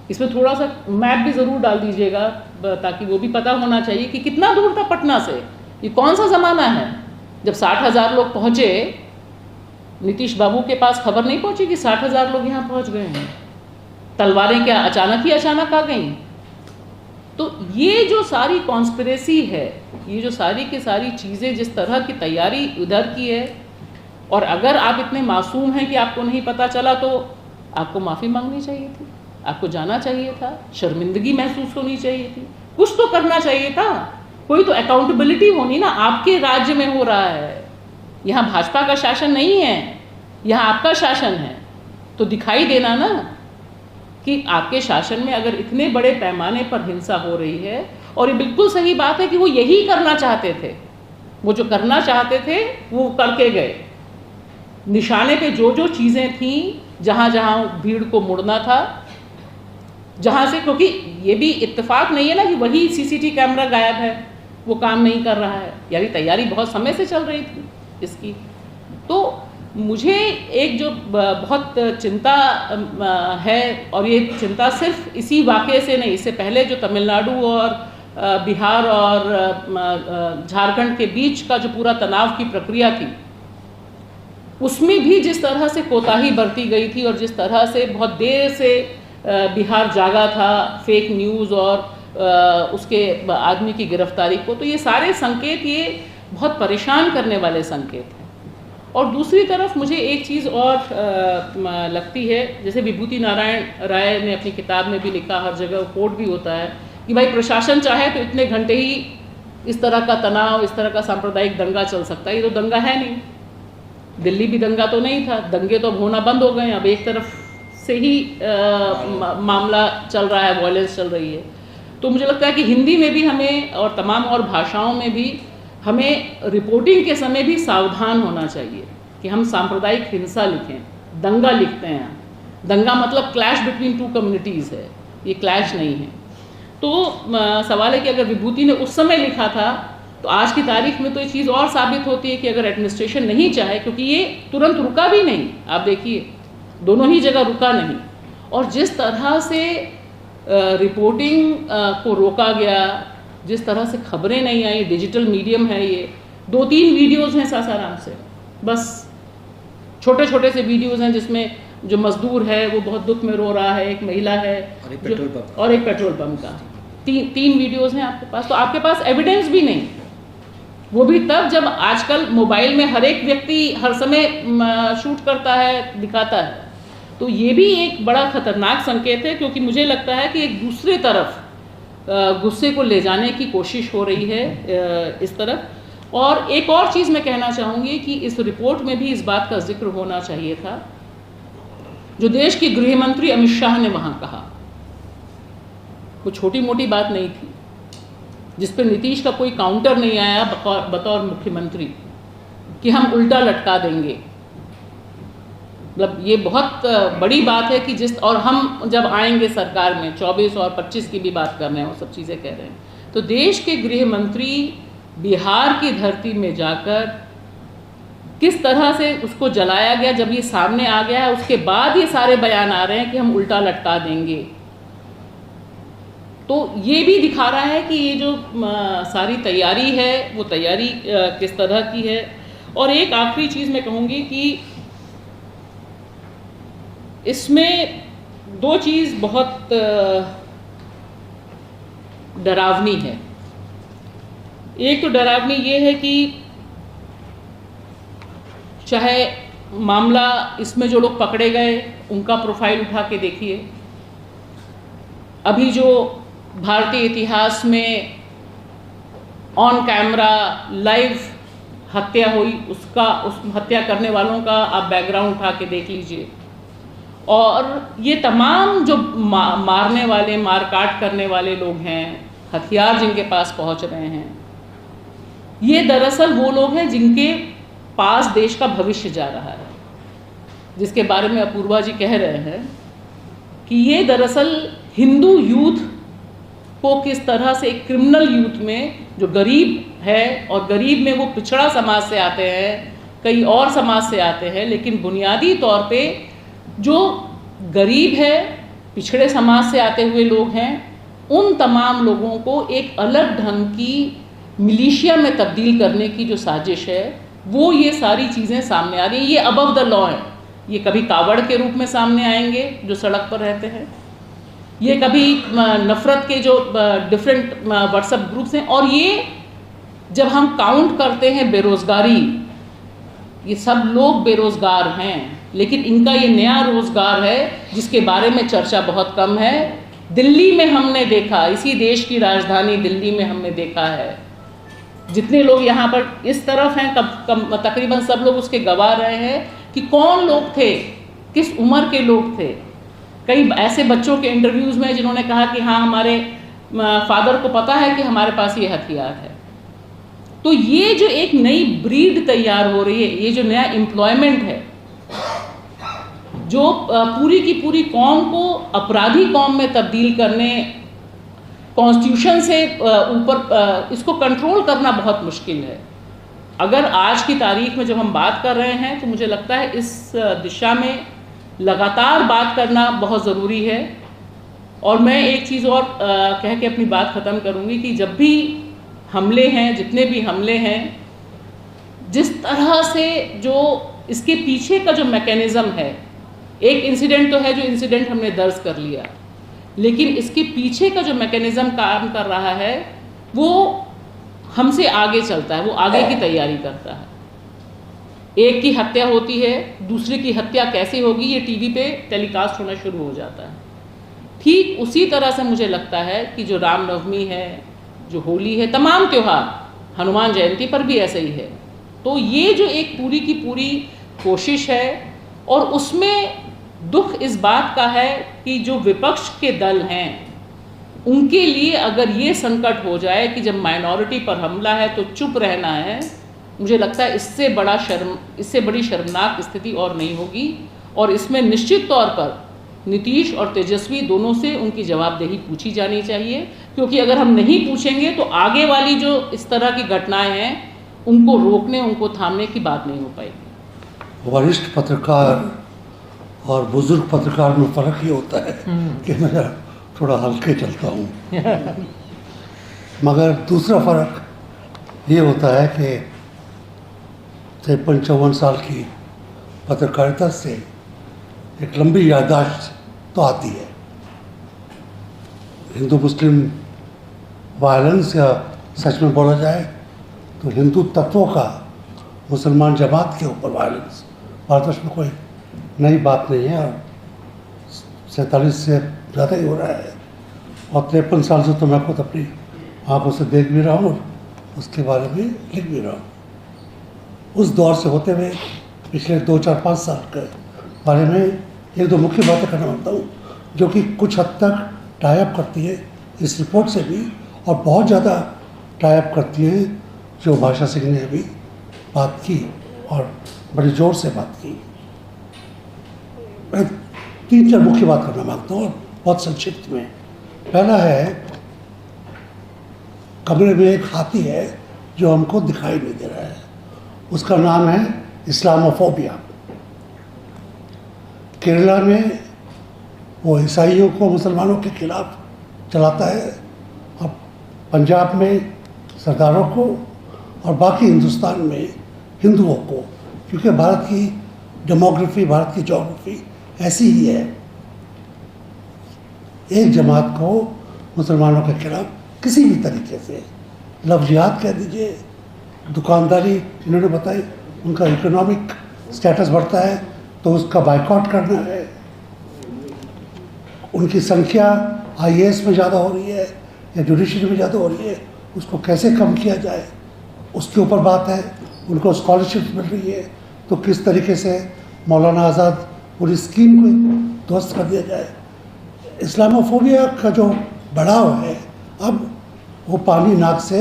इसमें थोड़ा सा मैप भी ज़रूर डाल दीजिएगा ताकि वो भी पता होना चाहिए कि कितना दूर था पटना से। ये कौन सा ज़माना है जब 60,000 लोग पहुँचे, नीतीश बाबू के पास खबर नहीं पहुँची कि 60,000 लोग यहाँ पहुँच गए हैं। तलवारें क्या अचानक ही अचानक आ गई? तो ये जो सारी कॉन्स्पिरेसी है, ये जो सारी की सारी चीज़ें, जिस तरह की तैयारी उधर की है, और अगर आप इतने मासूम हैं कि आपको नहीं पता चला तो आपको माफ़ी मांगनी चाहिए थी, आपको जाना चाहिए था, शर्मिंदगी महसूस होनी चाहिए थी, कुछ तो करना चाहिए था, कोई तो अकाउंटेबिलिटी होनी ना। आपके राज्य में हो रहा है, यहाँ भाजपा का शासन नहीं है, यहाँ आपका शासन है, तो दिखाई देना ना कि आपके शासन में अगर इतने बड़े पैमाने पर हिंसा हो रही है। और ये बिल्कुल सही बात है कि वो यही करना चाहते थे, वो जो करना चाहते थे वो करके गए। निशाने पे जो जो चीज़ें थीं, जहाँ जहाँ भीड़ को मुड़ना था, जहाँ से, क्योंकि ये भी इत्तेफाक नहीं है ना कि वही CCTV कैमरा गायब है, वो काम नहीं कर रहा है, यानी तैयारी बहुत समय से चल रही थी इसकी। तो मुझे एक जो बहुत चिंता है, और ये चिंता सिर्फ इसी वाक़े से नहीं, इससे पहले जो तमिलनाडु और बिहार और झारखंड के बीच का जो पूरा तनाव की प्रक्रिया थी, उसमें भी जिस तरह से कोताही बरती गई थी और जिस तरह से बहुत देर से बिहार जागा था फेक न्यूज़ और उसके आदमी की गिरफ्तारी को, तो ये सारे संकेत ये बहुत परेशान करने वाले संकेत हैं। और दूसरी तरफ मुझे एक चीज़ और लगती है, जैसे विभूति नारायण राय ने अपनी किताब में भी लिखा, हर जगह कोट भी होता है कि भाई प्रशासन चाहे तो इतने घंटे ही इस तरह का तनाव, इस तरह का सांप्रदायिक दंगा चल सकता है। ये तो दंगा है नहीं, दिल्ली भी दंगा तो नहीं था, दंगे तो अब होना बंद हो गए। अब एक तरफ से ही मामला चल रहा है, वायलेंस चल रही है। तो मुझे लगता है कि हिंदी में भी हमें और तमाम और भाषाओं में भी हमें रिपोर्टिंग के समय भी सावधान होना चाहिए कि हम सांप्रदायिक हिंसा लिखें, दंगा लिखते हैं। दंगा मतलब क्लैश बिटवीन टू कम्युनिटीज़ है, ये क्लैश नहीं है। तो सवाल है कि अगर विभूति ने उस समय लिखा था तो आज की तारीख में तो ये चीज़ और साबित होती है कि अगर एडमिनिस्ट्रेशन नहीं चाहे, क्योंकि ये तुरंत रुका भी नहीं, आप देखिए दोनों ही जगह रुका नहीं, और जिस तरह से रिपोर्टिंग को रोका गया, जिस तरह से खबरें नहीं आई, डिजिटल मीडियम है ये, 2-3 वीडियोज़ हैं सासाराम से, बस छोटे छोटे से वीडियोज़ हैं जिसमें जो मजदूर है वो बहुत दुख में रो रहा है, एक महिला है और एक पेट्रोल पंप का, तीन वीडियोज़ हैं आपके पास। तो आपके पास एविडेंस भी नहीं, वो भी तब जब आजकल मोबाइल में हर एक व्यक्ति हर समय शूट करता है, दिखाता है। तो ये भी एक बड़ा खतरनाक संकेत है, क्योंकि मुझे लगता है कि एक दूसरे तरफ गुस्से को ले जाने की कोशिश हो रही है इस तरफ। और एक और चीज़ मैं कहना चाहूँगी कि इस रिपोर्ट में भी इस बात का जिक्र होना चाहिए था, जो देश के गृह मंत्री अमित शाह ने वहाँ कहा, वो छोटी मोटी बात नहीं थी, जिस पर नीतीश का कोई काउंटर नहीं आया बतौर मुख्यमंत्री कि हम उल्टा लटका देंगे। मतलब ये बहुत बड़ी बात है कि और हम जब आएंगे सरकार में 24 और 25 की भी बात कर रहे हैं, वो सब चीज़ें कह रहे हैं। तो देश के गृह मंत्री बिहार की धरती में जाकर किस तरह से उसको जलाया गया, जब ये सामने आ गया है उसके बाद ये सारे बयान आ रहे हैं कि हम उल्टा लटका देंगे। तो ये भी दिखा रहा है कि ये जो सारी तैयारी है वो तैयारी किस तरह की है। और एक आखिरी चीज़ मैं कहूँगी कि इसमें दो चीज़ बहुत डरावनी है। एक तो डरावनी ये है कि चाहे मामला इसमें जो लोग पकड़े गए उनका प्रोफाइल उठा के देखिए, अभी जो भारतीय इतिहास में ऑन कैमरा लाइव हत्या हुई उस हत्या करने वालों का आप बैकग्राउंड उठा के देख लीजिए, और ये तमाम जो मारने वाले मारकाट करने वाले लोग हैं, हथियार जिनके पास पहुंच रहे हैं, ये दरअसल वो लोग हैं जिनके पास देश का भविष्य जा रहा है, जिसके बारे में अपूर्वा जी कह रहे हैं कि ये दरअसल हिंदू यूथ को किस तरह से एक क्रिमिनल यूथ में जो गरीब है, और गरीब में वो पिछड़ा समाज से आते हैं, कई और समाज से आते हैं, लेकिन बुनियादी तौर पे जो गरीब है, पिछड़े समाज से आते हुए लोग हैं, उन तमाम लोगों को एक अलग ढंग की मिलिशिया में तब्दील करने की जो साजिश है, वो ये सारी चीज़ें सामने आ रही हैं। ये अबव द लॉ है। ये कभी कावड़ के रूप में सामने आएंगे जो सड़क पर रहते हैं, ये कभी नफ़रत के जो डिफरेंट व्हाट्सएप ग्रुप्स हैं, और ये जब हम काउंट करते हैं बेरोज़गारी, ये सब लोग बेरोज़गार हैं, लेकिन इनका ये नया रोज़गार है जिसके बारे में चर्चा बहुत कम है। दिल्ली में हमने देखा, इसी देश की राजधानी दिल्ली में हमने देखा है, जितने लोग यहाँ पर इस तरफ हैं तकरीबन सब लोग उसके गवाह रहे हैं कि कौन लोग थे, किस उम्र के लोग थे। कई ऐसे बच्चों के इंटरव्यूज़ में जिन्होंने कहा कि हाँ हमारे फादर को पता है कि हमारे पास ये हथियार है। तो ये जो एक नई ब्रीड तैयार हो रही है, ये जो नया एम्प्लॉयमेंट है, जो पूरी की पूरी कौम को अपराधी कौम में तब्दील करने, कॉन्स्टिट्यूशन से ऊपर इसको कंट्रोल करना बहुत मुश्किल है। अगर आज की तारीख में जब हम बात कर रहे हैं तो मुझे लगता है इस दिशा में लगातार बात करना बहुत ज़रूरी है। और मैं एक चीज़ और कह के अपनी बात ख़त्म करूँगी कि जब भी हमले हैं, जितने भी हमले हैं, जिस तरह से जो इसके पीछे का जो मैकेनिज़्म है, एक इंसिडेंट तो है जो इंसिडेंट हमने दर्ज कर लिया, लेकिन इसके पीछे का जो मैकेनिज़्म काम कर रहा है वो हमसे आगे चलता है, वो आगे की तैयारी करता है। एक की हत्या होती है, दूसरे की हत्या कैसे होगी ये टीवी पे टेलीकास्ट होना शुरू हो जाता है। ठीक उसी तरह से मुझे लगता है कि जो रामनवमी है, जो होली है, तमाम त्यौहार, हनुमान जयंती पर भी ऐसा ही है। तो ये जो एक पूरी की पूरी कोशिश है, और उसमें दुख इस बात का है कि जो विपक्ष के दल हैं उनके लिए अगर ये संकट हो जाए कि जब माइनॉरिटी पर हमला है तो चुप रहना है, मुझे लगता है इससे बड़ी शर्मनाक स्थिति और नहीं होगी। और इसमें निश्चित तौर पर नीतीश और तेजस्वी दोनों से उनकी जवाबदेही पूछी जानी चाहिए, क्योंकि अगर हम नहीं पूछेंगे तो आगे वाली जो इस तरह की घटनाएं हैं उनको रोकने, उनको थामने की बात नहीं हो पाएगी। वरिष्ठ पत्रकार और बुजुर्ग पत्रकार में फ़र्क ये होता है कि मैं थोड़ा हल्के चलता हूँ, मगर दूसरा फ़र्क ये होता है कि 53-54 साल की पत्रकारिता से एक लंबी याददाश्त तो आती है। हिंदू मुस्लिम वायलेंस, या सच में बोला जाए तो हिंदू तत्वों का मुसलमान जमात के ऊपर वायलेंस भारतवर्ष में कोई नई बात नहीं है, और 47 से ज़्यादा ही हो रहा है। और 53 साल से तो मैं खुद अपनी आँखों से देख भी रहा हूँ और उसके बारे में लिख भी रहा हूँ। उस दौर से होते हुए पिछले 2-4-5 साल के बारे में एक दो मुख्य बातें करना चाहता हूँ, जो कि कुछ हद तक टाइप करती है इस रिपोर्ट से भी, और बहुत ज़्यादा टाइप करती हैं जो भाषा सिंह ने अभी बात की और बड़ी ज़ोर से बात की। मैं 3-4 मुख्य बात करना मांगता हूँ और बहुत संक्षिप्त में। पहला है, कमरे में एक हाथी है जो हमको दिखाई नहीं दे रहा है, उसका नाम है इस्लामोफोबिया। केरला में वो ईसाइयों को मुसलमानों के खिलाफ चलाता है, और पंजाब में सरदारों को और बाकी हिंदुस्तान में हिंदुओं को, क्योंकि भारत की डेमोग्राफी, भारत की जोग्राफी ऐसी ही है। एक जमात को मुसलमानों के खिलाफ किसी भी तरीके से लफ्ज़ जिहाद कह दीजिए, दुकानदारी इन्होंने बताई, उनका इकोनॉमिक स्टेटस बढ़ता है तो उसका बाइकआउट करना है, उनकी संख्या IAS में ज़्यादा हो रही है या जुडिशरी में ज़्यादा हो रही है, उसको कैसे कम किया जाए उसके ऊपर बात है। उनको स्कॉलरशिप मिल रही है तो किस तरीके से मौलाना आज़ाद पूरी स्कीम को ध्वस्त कर दिया जाए। इस्लामोफोबिया का जो बढ़ाव है अब वो पानी नाक से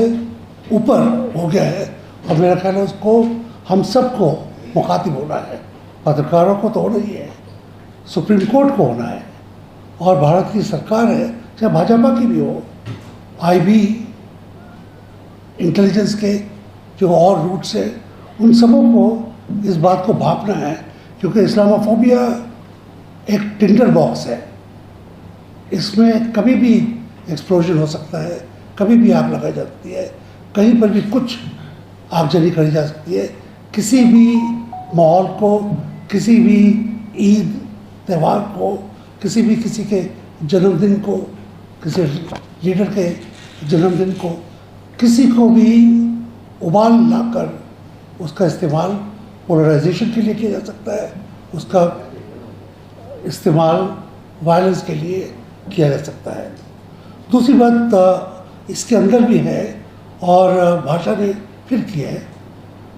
ऊपर हो गया है, और मेरा ख्याल है उसको हम सबको मुखातिब होना है। पत्रकारों को तो होना ही है, सुप्रीम कोर्ट को होना है, और भारत की सरकार है, चाहे भाजपा की भी हो, IB, इंटेलिजेंस के जो और रूट्स है, उन सबों को इस बात को भांपना है, क्योंकि इस्लामोफोबिया एक टिंडर बॉक्स है। इसमें कभी भी एक्सप्लोजन हो सकता है, कभी भी आग लगाई जा सकती है, कहीं पर भी कुछ आगजनी करी जा सकती है। किसी भी माहौल को, किसी भी ईद त्यौहार को, किसी के जन्मदिन को, किसी लीडर के जन्मदिन को, किसी को भी उबाल लाकर उसका इस्तेमाल पोलराइजेशन के लिए किया जा सकता है, उसका इस्तेमाल वायलेंस के लिए किया जा सकता है। दूसरी बात इसके अंदर भी है, और भाषा ने फिर किया है,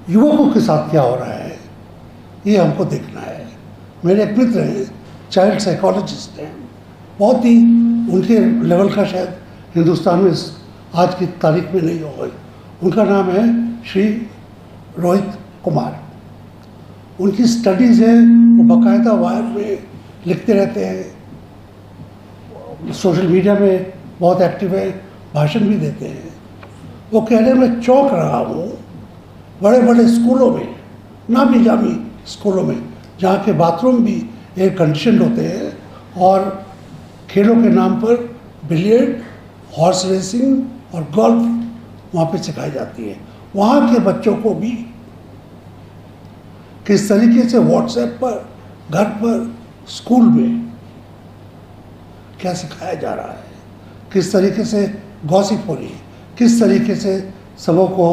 युवकों के साथ क्या हो रहा है ये हमको देखना है। मेरे एक मित्र हैं, चाइल्ड साइकोलॉजिस्ट हैं, बहुत ही उनके लेवल का शायद हिंदुस्तान में आज की तारीख में नहीं होगा। उनका नाम है श्री रोहित कुमार। उनकी स्टडीज़ है, वो बाकायदा वायर में लिखते रहते हैं, सोशल मीडिया में बहुत एक्टिव है, भाषण भी देते हैं। वो कहने में चौंक रहा हूँ, बड़े बड़े स्कूलों में, नामी जामी स्कूलों में, जहाँ के बाथरूम भी एयर कंडीशन होते हैं, और खेलों के नाम पर बिलियर्ड, हॉर्स रेसिंग और गोल्फ वहाँ पे सिखाई जाती है। वहाँ के बच्चों को भी किस तरीके से व्हाट्सएप पर, घर पर, स्कूल में क्या सिखाया जा रहा है, किस तरीके से गॉसिप हो रही है, किस तरीके से सबों को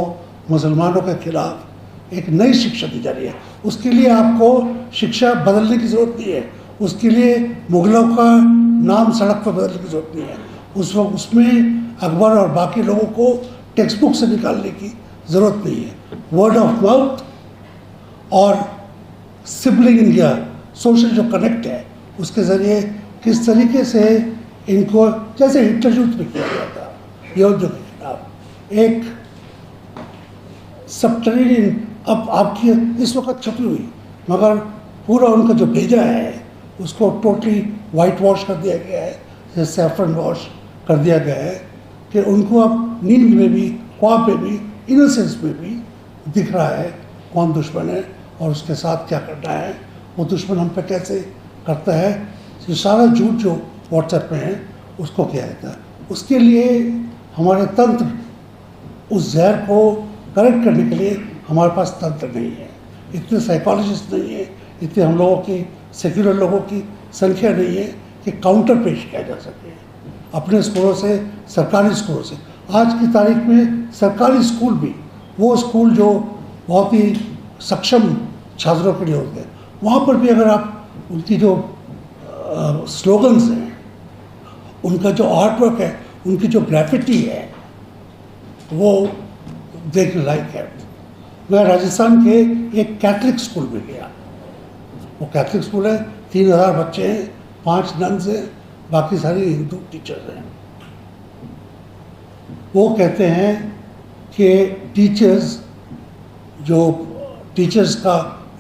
मुसलमानों के खिलाफ एक नई शिक्षा दी जा रही है। उसके लिए आपको शिक्षा बदलने की ज़रूरत नहीं है, उसके लिए मुग़लों का नाम सड़क पर बदलने की ज़रूरत नहीं है, उस वक्त उसमें अकबर और बाकी लोगों को टेक्स्ट बुक से निकालने की ज़रूरत नहीं है। वर्ड ऑफ माउथ और सिबलिंग इंडिया, सोशल जो कनेक्ट है, उसके ज़रिए किस तरीके से इनको, जैसे हिटलर युद्ध में किया गया था यहूदियों के खिलाफ, एक सबटरेनियन, अब आपकी इस वक्त छुपी हुई, मगर पूरा उनका जो भेजा है उसको टोटली वाइट वॉश कर दिया गया है, जैसे सैफरन वॉश कर दिया गया है, कि उनको अब नींद में भी, ख्वाब में भी, इनोसेंस में भी दिख रहा है कौन दुश्मन है और उसके साथ क्या करना है, वो दुश्मन हम पे कैसे करता है। ये सारा झूठ जो व्हाट्सएप में है उसको किया जाता है। उसके लिए हमारे तंत्र, उस जहर को करेक्ट करने के लिए हमारे पास तंत्र नहीं है, इतने साइकोलॉजिस्ट नहीं है, इतने हम लोगों की, सेक्युलर लोगों की संख्या नहीं है कि काउंटर पेश किया जा सके अपने स्कूलों से, सरकारी स्कूलों से। आज की तारीख में सरकारी स्कूल भी, वो स्कूल जो बहुत ही सक्षम छात्रों के लिए होते हैं, वहाँ पर भी अगर आप उनकी जो स्लोगन्स हैं, उनका जो आर्ट वर्क है, उनकी जो ग्राफिटी है, वो देखने लायक है। मैं राजस्थान के एक कैथलिक स्कूल में गया, वो कैथलिक स्कूल है, 3000 बच्चे हैं, 5 नन्स हैं, बाकी सारी हिंदू टीचर्स हैं। वो कहते हैं कि टीचर्स, जो टीचर्स का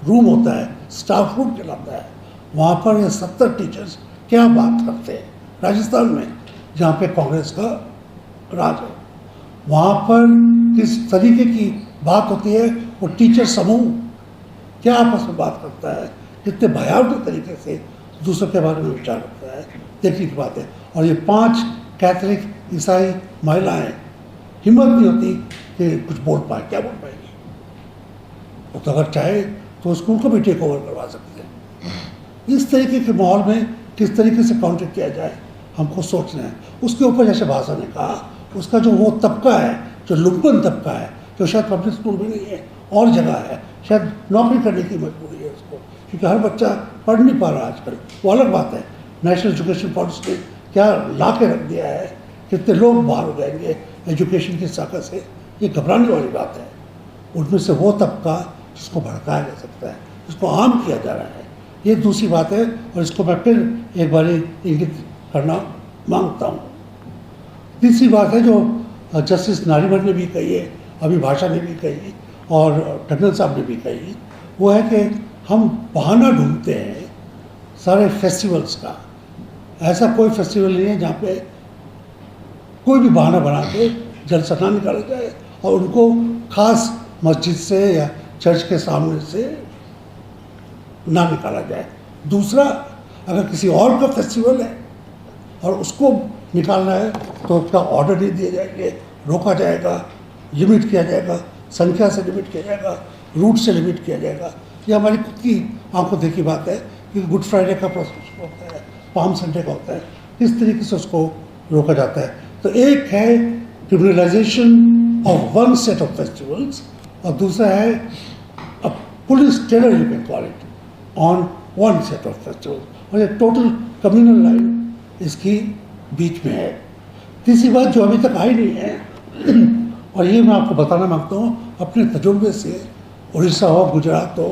रूम होता है, स्टाफ रूम कहलाता है, वहाँ पर ये 70 टीचर्स क्या बात करते हैं। राजस्थान में जहाँ पे कांग्रेस का राज है, वहाँ पर किस तरीके की बात होती है, वो टीचर समूह क्या आपस में बात करता है, कितने भयावह तरीके से दूसरों के बारे में विचार करता है, देखने की बात है। और ये 5 कैथलिक, ईसाई महिलाएं हिम्मत नहीं होती कि कुछ बोल पाए, क्या बोल पाएगी। वो तो अगर चाहे तो स्कूल को भी टेक ओवर करवा सकते हैं। इस तरीके के माहौल में किस तरीके से काउंटर किया जाए हमको सोचना है। उसके ऊपर जैसे भाषा ने कहा, उसका जो वो तबका है, जो लुम्पन तबका है, जो शायद पब्लिक स्कूल में नहीं है और जगह है, शायद नौकरी करने की मजबूरी है उसको, क्योंकि हर बच्चा पढ़ नहीं पा रहा आजकल। वो अलग बात है, नेशनल एजुकेशन पॉलिसी ने क्या ला के रख दिया है, कितने लोग बाहर हो जाएंगे एजुकेशन की साखा से, ये घबराने वाली बात है। उनमें से वो तबका जिसको भड़काया जा सकता है, जिसको आम किया जा रहा है, ये दूसरी बात है। और इसको मैं फिर एक बार इंगित करना मांगता हूँ। तीसरी बात है जो जस्टिस नारीमन ने भी कही है, अभिभाषा ने भी कही और टंडन साहब ने भी कही, वो है कि हम बहाना ढूंढते हैं सारे फेस्टिवल्स का। ऐसा कोई फेस्टिवल नहीं है जहाँ पे कोई भी बहाना बना के जलसा ना निकाला जाए और उनको खास मस्जिद से या चर्च के सामने से ना निकाला जाए। दूसरा, अगर किसी और का फेस्टिवल है और उसको निकालना है तो उसका ऑर्डर नहीं दिए जाएंगे, रोका जाएगा, लिमिट किया जाएगा, संख्या से लिमिट किया जाएगा, रूट से लिमिट किया जाएगा। ये हमारी खुद की आंखों देखी बात है कि गुड फ्राइडे का प्रोसेस होता है, पाम संडे का होता है, किस तरीके से उसको रोका जाता है। तो एक है criminalisation of one set of festivals और दूसरा है अ police terror you can call it on one set of festivals, और ये टोटल कम्युनल लाइन इसकी बीच में है। तीसरी बात जो अभी तक आई नहीं है और ये मैं आपको बताना मांगता हूँ अपने तजुर्बे से, उड़ीसा हो, गुजरात हो,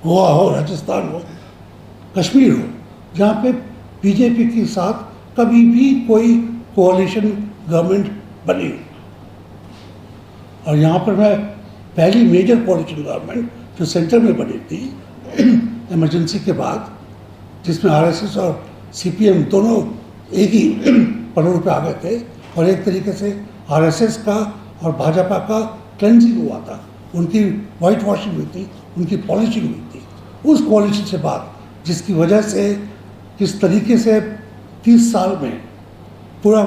गोवा हो, राजस्थान हो, कश्मीर हो, जहाँ पे बीजेपी के साथ कभी भी कोई कोalition गवर्नमेंट बनी, और यहाँ पर मैं पहली मेजर कोalition गवर्नमेंट जो सेंटर में बनी थी इमरजेंसी के बाद, जिसमें आरएसएस और सीपीएम दोनों एक ही पड़ों पे आ गए थे और एक तरीके से आरएसएस का और भाजपा का क्लेंजिंग हुआ था, उनकी वाइट वॉशिंग हुई थी, उनकी पॉलिशिंग हुई थी। उस कोalition से बाद जिसकी वजह से किस तरीके से 30 साल में पूरा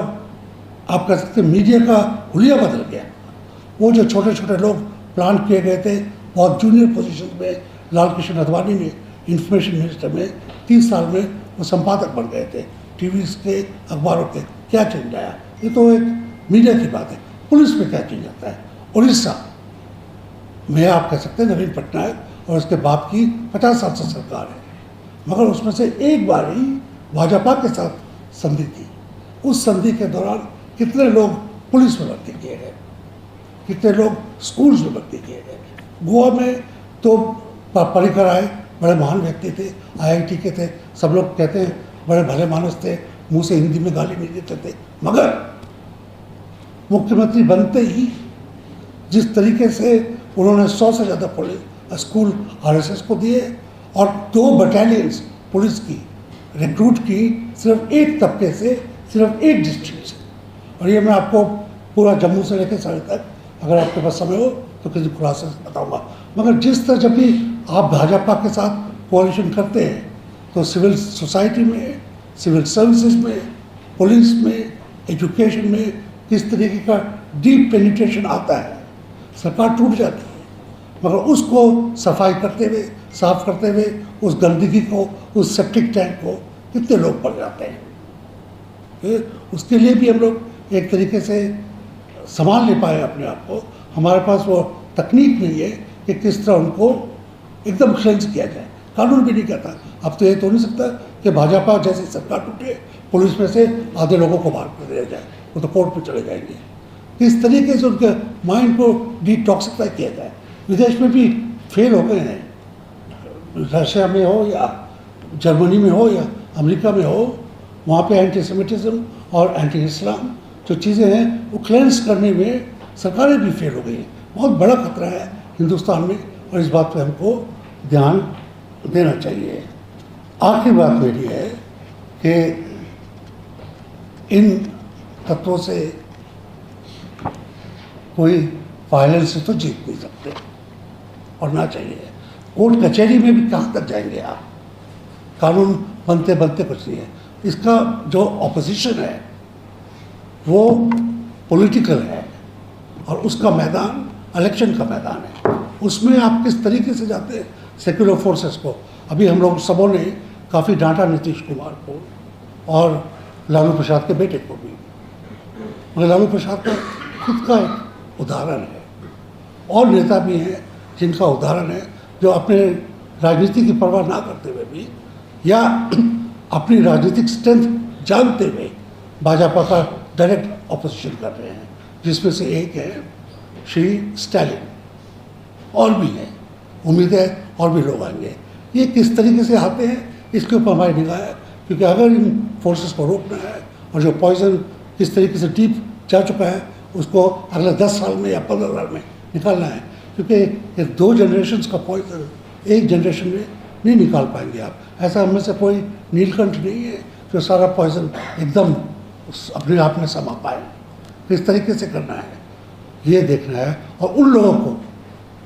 आप कह सकते मीडिया का हुलिया बदल गया। वो जो छोटे छोटे लोग प्लान किए गए थे बहुत जूनियर पोजीशन में, लाल कृष्ण अडवाणी ने इंफॉर्मेशन मिनिस्टर में 30 साल में वो संपादक बन गए थे टीवी के, अखबारों के। क्या चेंज आया? ये तो एक मीडिया की बात है। पुलिस में क्या चेंज आता है? उड़ीसा में आप कह सकते हैं नवीन पटनायक और उसके बाप की 50 साल से सरकार है, मगर उसमें से एक बार ही भाजपा के साथ संधि थी। उस संधि के दौरान कितने लोग पुलिस में भर्ती किए गए, कितने लोग स्कूल्स में भर्ती किए गए। गोवा में तो पर्रिकर आए, बड़े महान व्यक्ति थे, आईआईटी के थे, सब लोग कहते हैं बड़े भले मानस थे, मुंह से हिंदी में गाली नहीं देते थे, मगर मुख्यमंत्री बनते ही जिस तरीके से उन्होंने 100 से ज़्यादा पुलिस स्कूल आरएसएस को दिए और 2 बटालियंस पुलिस की रिक्रूट की सिर्फ एक तबके से, सिर्फ एक डिस्ट्रिक्ट से। और ये मैं आपको पूरा जम्मू से लेकर सारे तक, अगर आपके पास समय हो तो किसी खुलासे से बताऊंगा। मगर जिस तरह जब भी आप भाजपा के साथ कोalition करते हैं तो सिविल सोसाइटी में, सिविल सर्विसेज में, पुलिस में, एजुकेशन में किस तरीके का डीप पेनिट्रेशन आता है, सरकार टूट जाती है। मगर उसको सफाई करते हुए, साफ करते हुए उस गंदगी को, उस सेप्टिक टैंक को कितने लोग पड़ जाते हैं। उसके लिए भी हम लोग एक तरीके से संभाल नहीं पाए अपने आप को। हमारे पास वो तकनीक नहीं है कि किस तरह उनको एकदम क्लेंस किया जाए। कानून भी नहीं कहता। अब तो ये तो नहीं सकता कि भाजपा जैसी सरकार टूटे, पुलिस में से आधे लोगों को बाहर कर दिया जाए, वो तो कोर्ट में चले जाएंगे। किस तरीके से उनके माइंड को डिटॉक्सिफाई किया जाए। विदेश में भी फेल हो गए हैं, रशिया में हो या जर्मनी में हो या अमेरिका में हो, वहाँ पे एंटीसेमिटिज्म और एंटी इस्लाम जो चीज़ें हैं वो क्लेंस करने में सरकारें भी फेल हो गई हैं। बहुत बड़ा खतरा है हिंदुस्तान में और इस बात पे हमको ध्यान देना चाहिए। आखिरी बात मेरी है कि इन तत्वों से कोई वायलेंस से तो जीत नहीं सकते और ना चाहिए। कोर्ट कचहरी में भी कहाँ तक जाएंगे आप? कानून बनते बनते कुछ नहीं है। इसका जो ऑपोजिशन है वो पॉलिटिकल है और उसका मैदान इलेक्शन का मैदान है। उसमें आप किस तरीके से जाते हैं सेक्युलर फोर्सेस को। अभी हम लोग सबों ने काफ़ी डांटा नीतीश कुमार को और लालू प्रसाद के बेटे को भी, मगर लालू प्रसाद का खुद का एक उदाहरण है और नेता भी हैं जिनका उदाहरण है जो अपने राजनीति की परवाह ना करते हुए भी या अपनी राजनीतिक स्ट्रेंथ जानते हुए भाजपा का डायरेक्ट ऑपोजिशन कर रहे हैं, जिसमें से एक है श्री स्टालिन, और भी हैं, उम्मीद है और भी लोग आएंगे। ये किस तरीके से आते हैं इसके ऊपर हमारी निगाह है, क्योंकि अगर इन फोर्सेस को रोकना है और जो पॉइजन किस तरीके से डीप जा चुका है उसको अगले 10 साल में या 15 साल में निकालना है, क्योंकि ये 2 जनरेशन्स का पॉइजन एक जनरेशन में नहीं निकाल पाएंगे आप। ऐसा हमें से कोई नीलकंठ नहीं है जो सारा पॉइजन एकदम अपने आप में समा पाए। किस तरीके से करना है ये देखना है, और उन लोगों को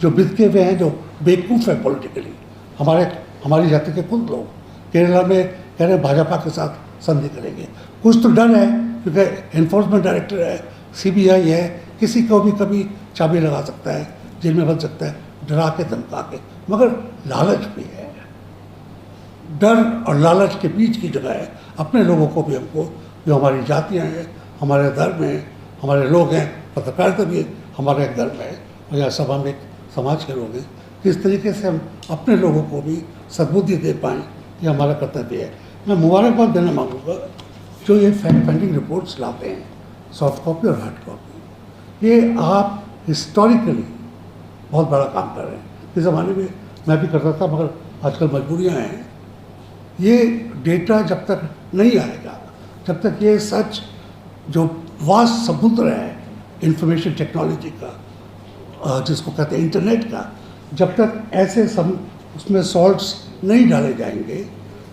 जो बिदके हुए हैं, जो बेवकूफ़ है पॉलिटिकली, हमारी जाति के कुछ लोग केरला में कह रहे भाजपा के साथ संधि करेंगे। कुछ तो डर है क्योंकि एनफोर्समेंट डायरेक्टर है, CBI है, किसी को भी कभी चाबी लगा सकता है, जेल में बन सकता है, डरा के धमका के, मगर लालच भी है। डर और लालच के बीच की जगह है। अपने लोगों को भी, हमको जो हमारी जातियाँ हैं, हमारे धर्म हैं, हमारे लोग हैं, पत्रकारिता भी हमारे धर्म है और यहाँ सभा में समाज के लोग हैं, किस तरीके से हम अपने लोगों को भी सद्बुद्धि दे पाएँ, ये हमारा कर्तव्य है। मैं मुबारकबाद देना मांगूंगा जो ये फैक्ट फाइंडिंग रिपोर्ट्स लाते हैं, सॉफ्ट कॉपी और हार्ड कॉपी, ये आप हिस्टोरिकली बहुत बड़ा काम कर रहे हैं। इस ज़माने में मैं भी करता था, मगर आजकल मजबूरियाँ हैं। ये डेटा जब तक नहीं आएगा, जब तक ये सच जो वास्ट समुद्र है इंफॉर्मेशन टेक्नोलॉजी का, जिसको कहते हैं इंटरनेट का, जब तक ऐसे उसमें सॉल्ट्स नहीं डाले जाएंगे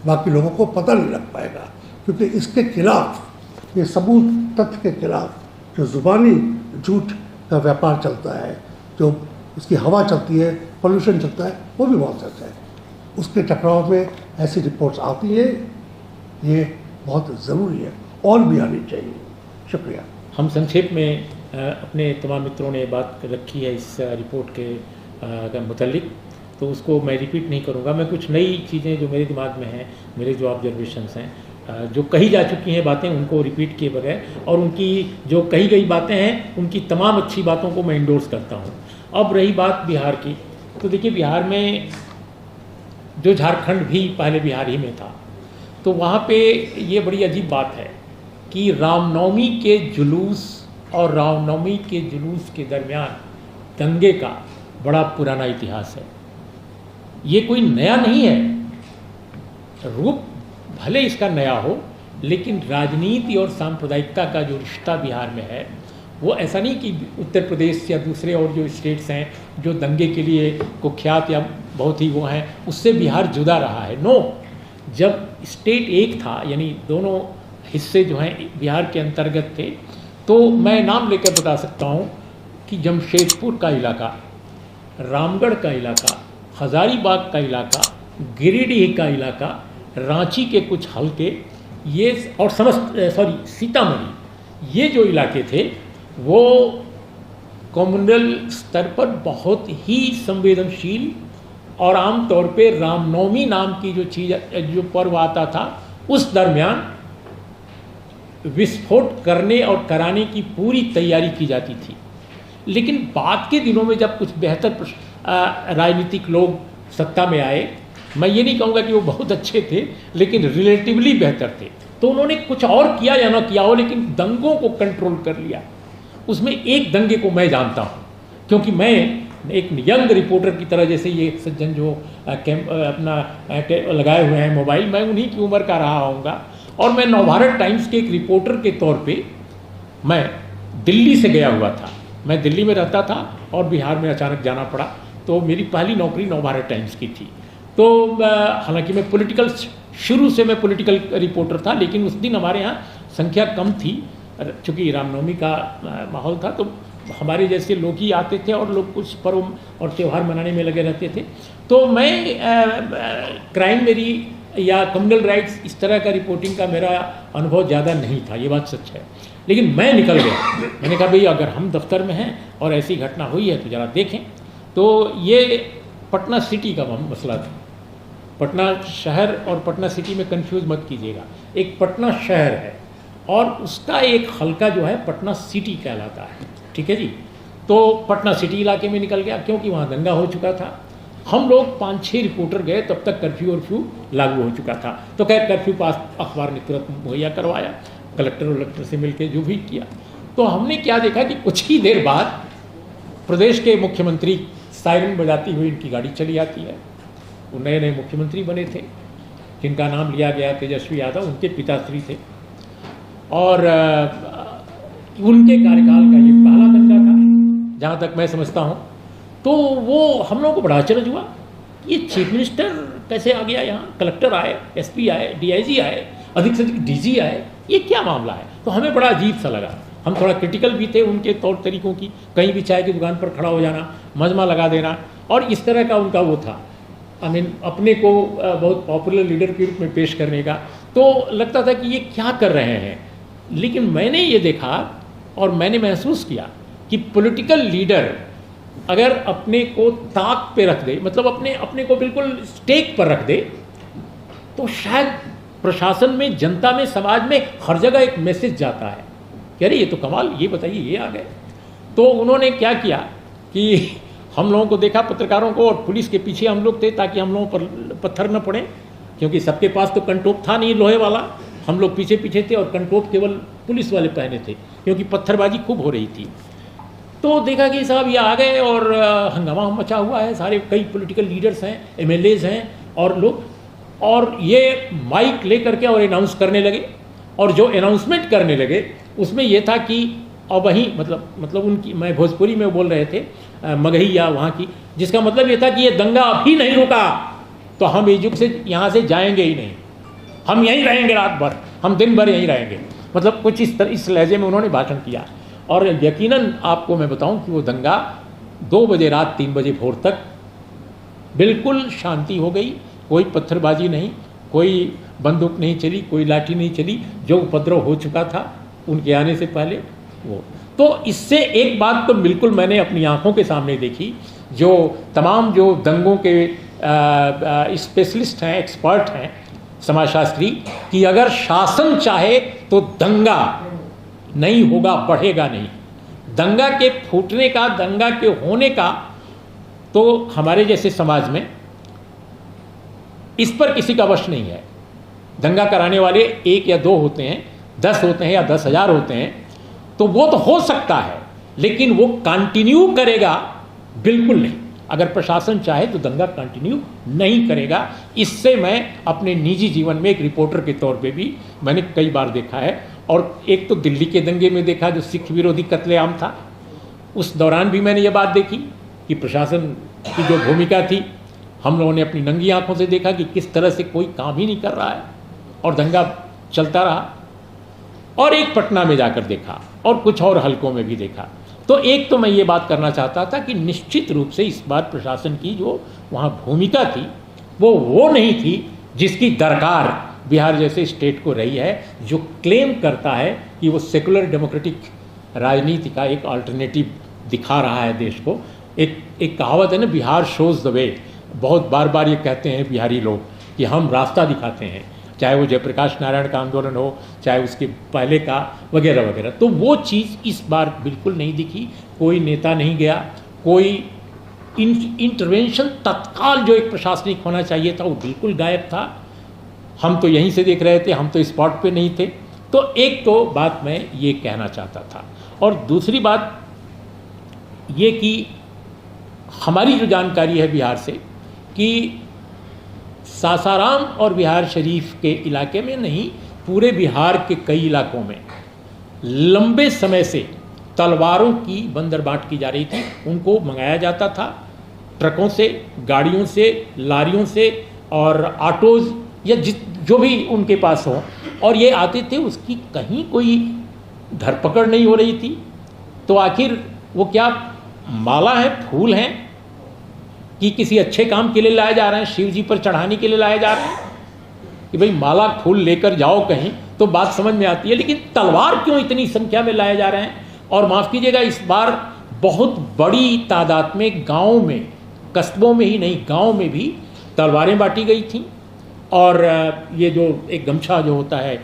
बाकी लोगों को पता नहीं लग पाएगा। क्योंकि इसके खिलाफ, ये सबूत तथ्य के खिलाफ जो ज़ुबानी झूठ का व्यापार चलता है, जो उसकी हवा चलती है, पोल्यूशन चलता है, वो भी बहुत सच है। उसके टकराव में ऐसी रिपोर्ट्स आती है, ये बहुत ज़रूरी है और भी आनी चाहिए। शुक्रिया। हम संक्षेप में अपने तमाम मित्रों ने बात रखी है इस रिपोर्ट के मुतालिक, तो उसको मैं रिपीट नहीं करूँगा। मैं कुछ नई चीज़ें जो मेरे दिमाग में हैं, मेरे जो ऑब्जर्वेशंस हैं, जो कही जा चुकी हैं बातें, उनको रिपीट किए बगैर, और उनकी जो कही गई बातें हैं उनकी तमाम अच्छी बातों को मैं इंडोर्स करता हूँ। अब रही बात बिहार की, तो देखिए बिहार में जो झारखंड भी पहले बिहार ही में था, तो वहाँ पे ये बड़ी अजीब बात है कि रामनवमी के जुलूस और रामनवमी के जुलूस के दरमियान दंगे का बड़ा पुराना इतिहास है। ये कोई नया नहीं है, रूप भले इसका नया हो, लेकिन राजनीति और सांप्रदायिकता का जो रिश्ता बिहार में है वो ऐसा नहीं कि उत्तर प्रदेश या दूसरे और जो स्टेट्स हैं जो दंगे के लिए कुख्यात या बहुत ही वो हैं, उससे बिहार जुदा रहा है। नो, जब स्टेट एक था, यानी दोनों हिस्से जो हैं बिहार के अंतर्गत थे, तो मैं नाम लेकर बता सकता हूँ कि जमशेदपुर का इलाका, रामगढ़ का इलाका, हज़ारीबाग का इलाका, गिरिडीह का इलाका, रांची के कुछ हल्के, ये और सीतामढ़ी, ये जो इलाके थे वो कम्युनल स्तर पर बहुत ही संवेदनशील, और आम तौर पे रामनवमी नाम की जो चीज़, जो पर्व आता था, उस दरमियान विस्फोट करने और कराने की पूरी तैयारी की जाती थी। लेकिन बाद के दिनों में जब कुछ बेहतर राजनीतिक लोग सत्ता में आए, मैं ये नहीं कहूँगा कि वो बहुत अच्छे थे, लेकिन रिलेटिवली बेहतर थे, तो उन्होंने कुछ और किया या ना किया हो, लेकिन दंगों को कंट्रोल कर लिया। उसमें एक दंगे को मैं जानता हूँ, क्योंकि मैं एक यंग रिपोर्टर की तरह, जैसे ये सज्जन जो अपना लगाए हुए हैं मोबाइल, मैं उन्हीं की उम्र का रहा होऊंगा, और मैं नवभारत टाइम्स के एक रिपोर्टर के तौर पे मैं दिल्ली से गया हुआ था। मैं दिल्ली में रहता था और बिहार में अचानक जाना पड़ा, तो मेरी पहली नौकरी नवभारत टाइम्स की थी। तो हालांकि मैं शुरू से मैं पॉलिटिकल रिपोर्टर था, लेकिन उस दिन हमारे यहाँ संख्या कम थी, चूँकि रामनवमी का माहौल था, तो हमारे जैसे लोग ही आते थे और लोग कुछ पर्व और त्यौहार मनाने में लगे रहते थे। तो मैं क्राइम मेरी या कम्युनल राइट्स इस तरह का रिपोर्टिंग का मेरा अनुभव ज़्यादा नहीं था, ये बात सच है। लेकिन मैं निकल गया, मैंने कहा भाई अगर हम दफ्तर में हैं और ऐसी घटना हुई है तो ज़रा देखें। तो ये पटना सिटी का मसला था। पटना शहर और पटना सिटी में कंफ्यूज मत कीजिएगा। एक पटना शहर है और उसका एक हल्का जो है पटना सिटी कहलाता है, ठीक है जी। तो पटना सिटी इलाके में निकल गया क्योंकि वहाँ दंगा हो चुका था। हम लोग 5-6 रिपोर्टर गए, तब तक कर्फ्यू लागू हो चुका था। तो खैर कर्फ्यू पास अखबार ने तुरंत मुहैया करवाया, कलेक्टर से मिलकर जो भी किया। तो हमने क्या देखा कि कुछ ही देर बाद प्रदेश के मुख्यमंत्री सायरन बजाती हुई इनकी गाड़ी चली आती है। वो नए नए मुख्यमंत्री बने थे, जिनका नाम लिया गया तेजस्वी यादव, उनके पिताश्री थे। और उनके कार्यकाल का ये पहला दंगा था जहाँ तक मैं समझता हूँ। तो वो हम लोगों को बड़ा आश्चर्य हुआ, ये चीफ मिनिस्टर कैसे आ गया यहाँ, कलेक्टर आए, एसपी आए, डीआईजी आए, अधिक से अधिक डीजी आए, ये क्या मामला है। तो हमें बड़ा अजीब सा लगा। हम थोड़ा क्रिटिकल भी थे उनके तौर तरीक़ों की, कहीं भी चाय की दुकान पर खड़ा हो जाना, मजमा लगा देना, और इस तरह का उनका वो था, अपने को बहुत पॉपुलर लीडर के रूप में पेश करने का। तो लगता था कि ये क्या कर रहे हैं। लेकिन मैंने ये देखा और मैंने महसूस किया कि पॉलिटिकल लीडर अगर अपने को ताक पे रख दे, मतलब अपने को बिल्कुल स्टेक पर रख दे, तो शायद प्रशासन में, जनता में, समाज में हर जगह एक मैसेज जाता है कि अरे ये तो कमाल, ये बताइए ये आ गए। तो उन्होंने क्या किया कि हम लोगों को देखा, पत्रकारों को, और पुलिस के पीछे हम लोग थे ताकि हम लोगों पर पत्थर न पड़े, क्योंकि सबके पास तो कंटोप था नहीं लोहे वाला। हम लोग पीछे पीछे थे और कंटोप केवल पुलिस वाले पहने थे, क्योंकि पत्थरबाजी खूब हो रही थी। तो देखा कि साहब ये आ गए और हंगामा मचा हुआ है, सारे कई पॉलिटिकल लीडर्स हैं, एमएलएज हैं और लोग, और ये माइक लेकर के और अनाउंस करने लगे। और जो अनाउंसमेंट करने लगे उसमें ये था कि अब वहीं मतलब उनकी, मैं भोजपुरी में बोल रहे थे, मगही या वहाँ की, जिसका मतलब ये था कि ये दंगा अभी नहीं रुका तो हम इजुक से यहाँ से जाएंगे ही नहीं, हम यहीं रहेंगे रात भर, हम दिन भर यहीं रहेंगे। मतलब कुछ इस लहजे में उन्होंने भाषण किया। और यकीनन आपको मैं बताऊं कि वो दंगा 2 बजे रात 3 बजे भोर तक बिल्कुल शांति हो गई। कोई पत्थरबाजी नहीं, कोई बंदूक नहीं चली, कोई लाठी नहीं चली। जो उपद्रव हो चुका था उनके आने से पहले वो। तो इससे एक बात तो बिल्कुल मैंने अपनी आंखों के सामने देखी, जो तमाम जो दंगों के स्पेशलिस्ट हैं, एक्सपर्ट हैं, समाजशास्त्री, कि अगर शासन चाहे तो दंगा नहीं होगा, बढ़ेगा नहीं। दंगा के फूटने का, दंगा के होने का तो हमारे जैसे समाज में इस पर किसी का वश नहीं है। दंगा कराने वाले 1 या 2 होते हैं, 10 होते हैं या 10,000 होते हैं, तो वो तो हो सकता है, लेकिन वो कंटिन्यू करेगा बिल्कुल नहीं। अगर प्रशासन चाहे तो दंगा कंटिन्यू नहीं करेगा। इससे मैं अपने निजी जीवन में एक रिपोर्टर के तौर पे भी मैंने कई बार देखा है। और एक तो दिल्ली के दंगे में देखा जो सिख विरोधी कत्लेआम था, उस दौरान भी मैंने ये बात देखी कि प्रशासन की जो भूमिका थी, हम लोगों ने अपनी नंगी आंखों से देखा कि किस तरह से कोई काम ही नहीं कर रहा है और दंगा चलता रहा। और एक पटना में जाकर देखा और कुछ और हलकों में भी देखा। तो एक तो मैं ये बात करना चाहता था कि निश्चित रूप से इस बार प्रशासन की जो वहाँ भूमिका थी वो नहीं थी जिसकी दरकार बिहार जैसे स्टेट को रही है, जो क्लेम करता है कि वो सेकुलर डेमोक्रेटिक राजनीति का एक अल्टरनेटिव दिखा रहा है देश को। एक कहावत है ना, बिहार शोज़ द वे। बहुत बार ये कहते हैं बिहारी लोग कि हम रास्ता दिखाते हैं, चाहे वो जयप्रकाश नारायण का आंदोलन हो, चाहे उसके पहले का वगैरह वगैरह। तो वो चीज़ इस बार बिल्कुल नहीं दिखी। कोई नेता नहीं गया, कोई इंटरवेंशन तत्काल जो एक प्रशासनिक होना चाहिए था वो बिल्कुल गायब था। हम तो यहीं से देख रहे थे, हम तो स्पॉट पे नहीं थे। तो एक तो बात मैं ये कहना चाहता था। और दूसरी बात ये कि हमारी जो जानकारी है बिहार से कि सासाराम और बिहार शरीफ के इलाके में नहीं, पूरे बिहार के कई इलाकों में लंबे समय से तलवारों की बंदरबाट की जा रही थी। उनको मंगाया जाता था ट्रकों से, गाड़ियों से, लारियों से और ऑटोज़ या जो भी उनके पास हो, और ये आते थे। उसकी कहीं कोई धरपकड़ नहीं हो रही थी। तो आखिर वो क्या माला है, फूल हैं, कि किसी अच्छे काम के लिए लाए जा रहे हैं, शिव जी पर चढ़ाने के लिए लाए जा रहे हैं? कि भाई माला फूल लेकर जाओ कहीं तो बात समझ में आती है, लेकिन तलवार क्यों इतनी संख्या में लाए जा रहे हैं? और माफ़ कीजिएगा, इस बार बहुत बड़ी तादाद में गाँव में, कस्बों में ही नहीं गाँव में भी तलवारें बांटी गई थीं। और ये जो एक गमछा जो होता है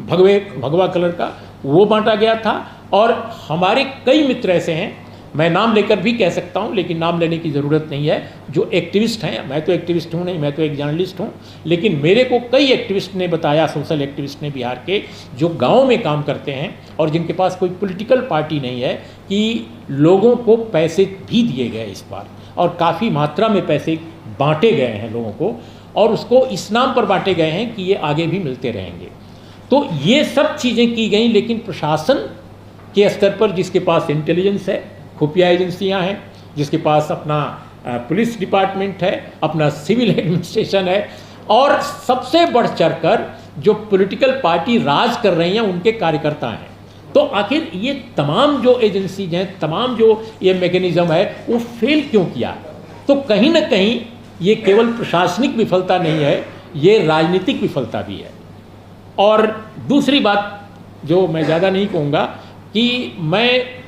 भगवा कलर का, वो बांटा गया था। और हमारे कई मित्र ऐसे हैं, मैं नाम लेकर भी कह सकता हूं, लेकिन नाम लेने की ज़रूरत नहीं है, जो एक्टिविस्ट हैं। मैं तो एक्टिविस्ट हूं नहीं, मैं तो एक जर्नलिस्ट हूं, लेकिन मेरे को कई एक्टिविस्ट ने बताया, सोशल एक्टिविस्ट ने बिहार के, जो गांव में काम करते हैं और जिनके पास कोई पॉलिटिकल पार्टी नहीं है, कि लोगों को पैसे भी दिए गए इस बार, और काफ़ी मात्रा में पैसे बांटे गए हैं लोगों को, और उसको इस नाम पर बांटे गए हैं कि ये आगे भी मिलते रहेंगे। तो ये सब चीज़ें की गई, लेकिन प्रशासन के स्तर पर जिसके पास इंटेलिजेंस है, खुफिया एजेंसियां हैं, जिसके पास अपना पुलिस डिपार्टमेंट है, अपना सिविल एडमिनिस्ट्रेशन है, और सबसे बढ़ चढ़कर जो पॉलिटिकल पार्टी राज कर रही हैं उनके कार्यकर्ता हैं। तो आखिर ये तमाम जो एजेंसीज हैं, तमाम जो ये मैकेनिज्म है, वो फेल क्यों किया? तो कहीं ना कहीं ये केवल प्रशासनिक विफलता नहीं है, ये राजनीतिक विफलता भी है। और दूसरी बात जो मैं ज़्यादा नहीं कहूँगा, कि मैं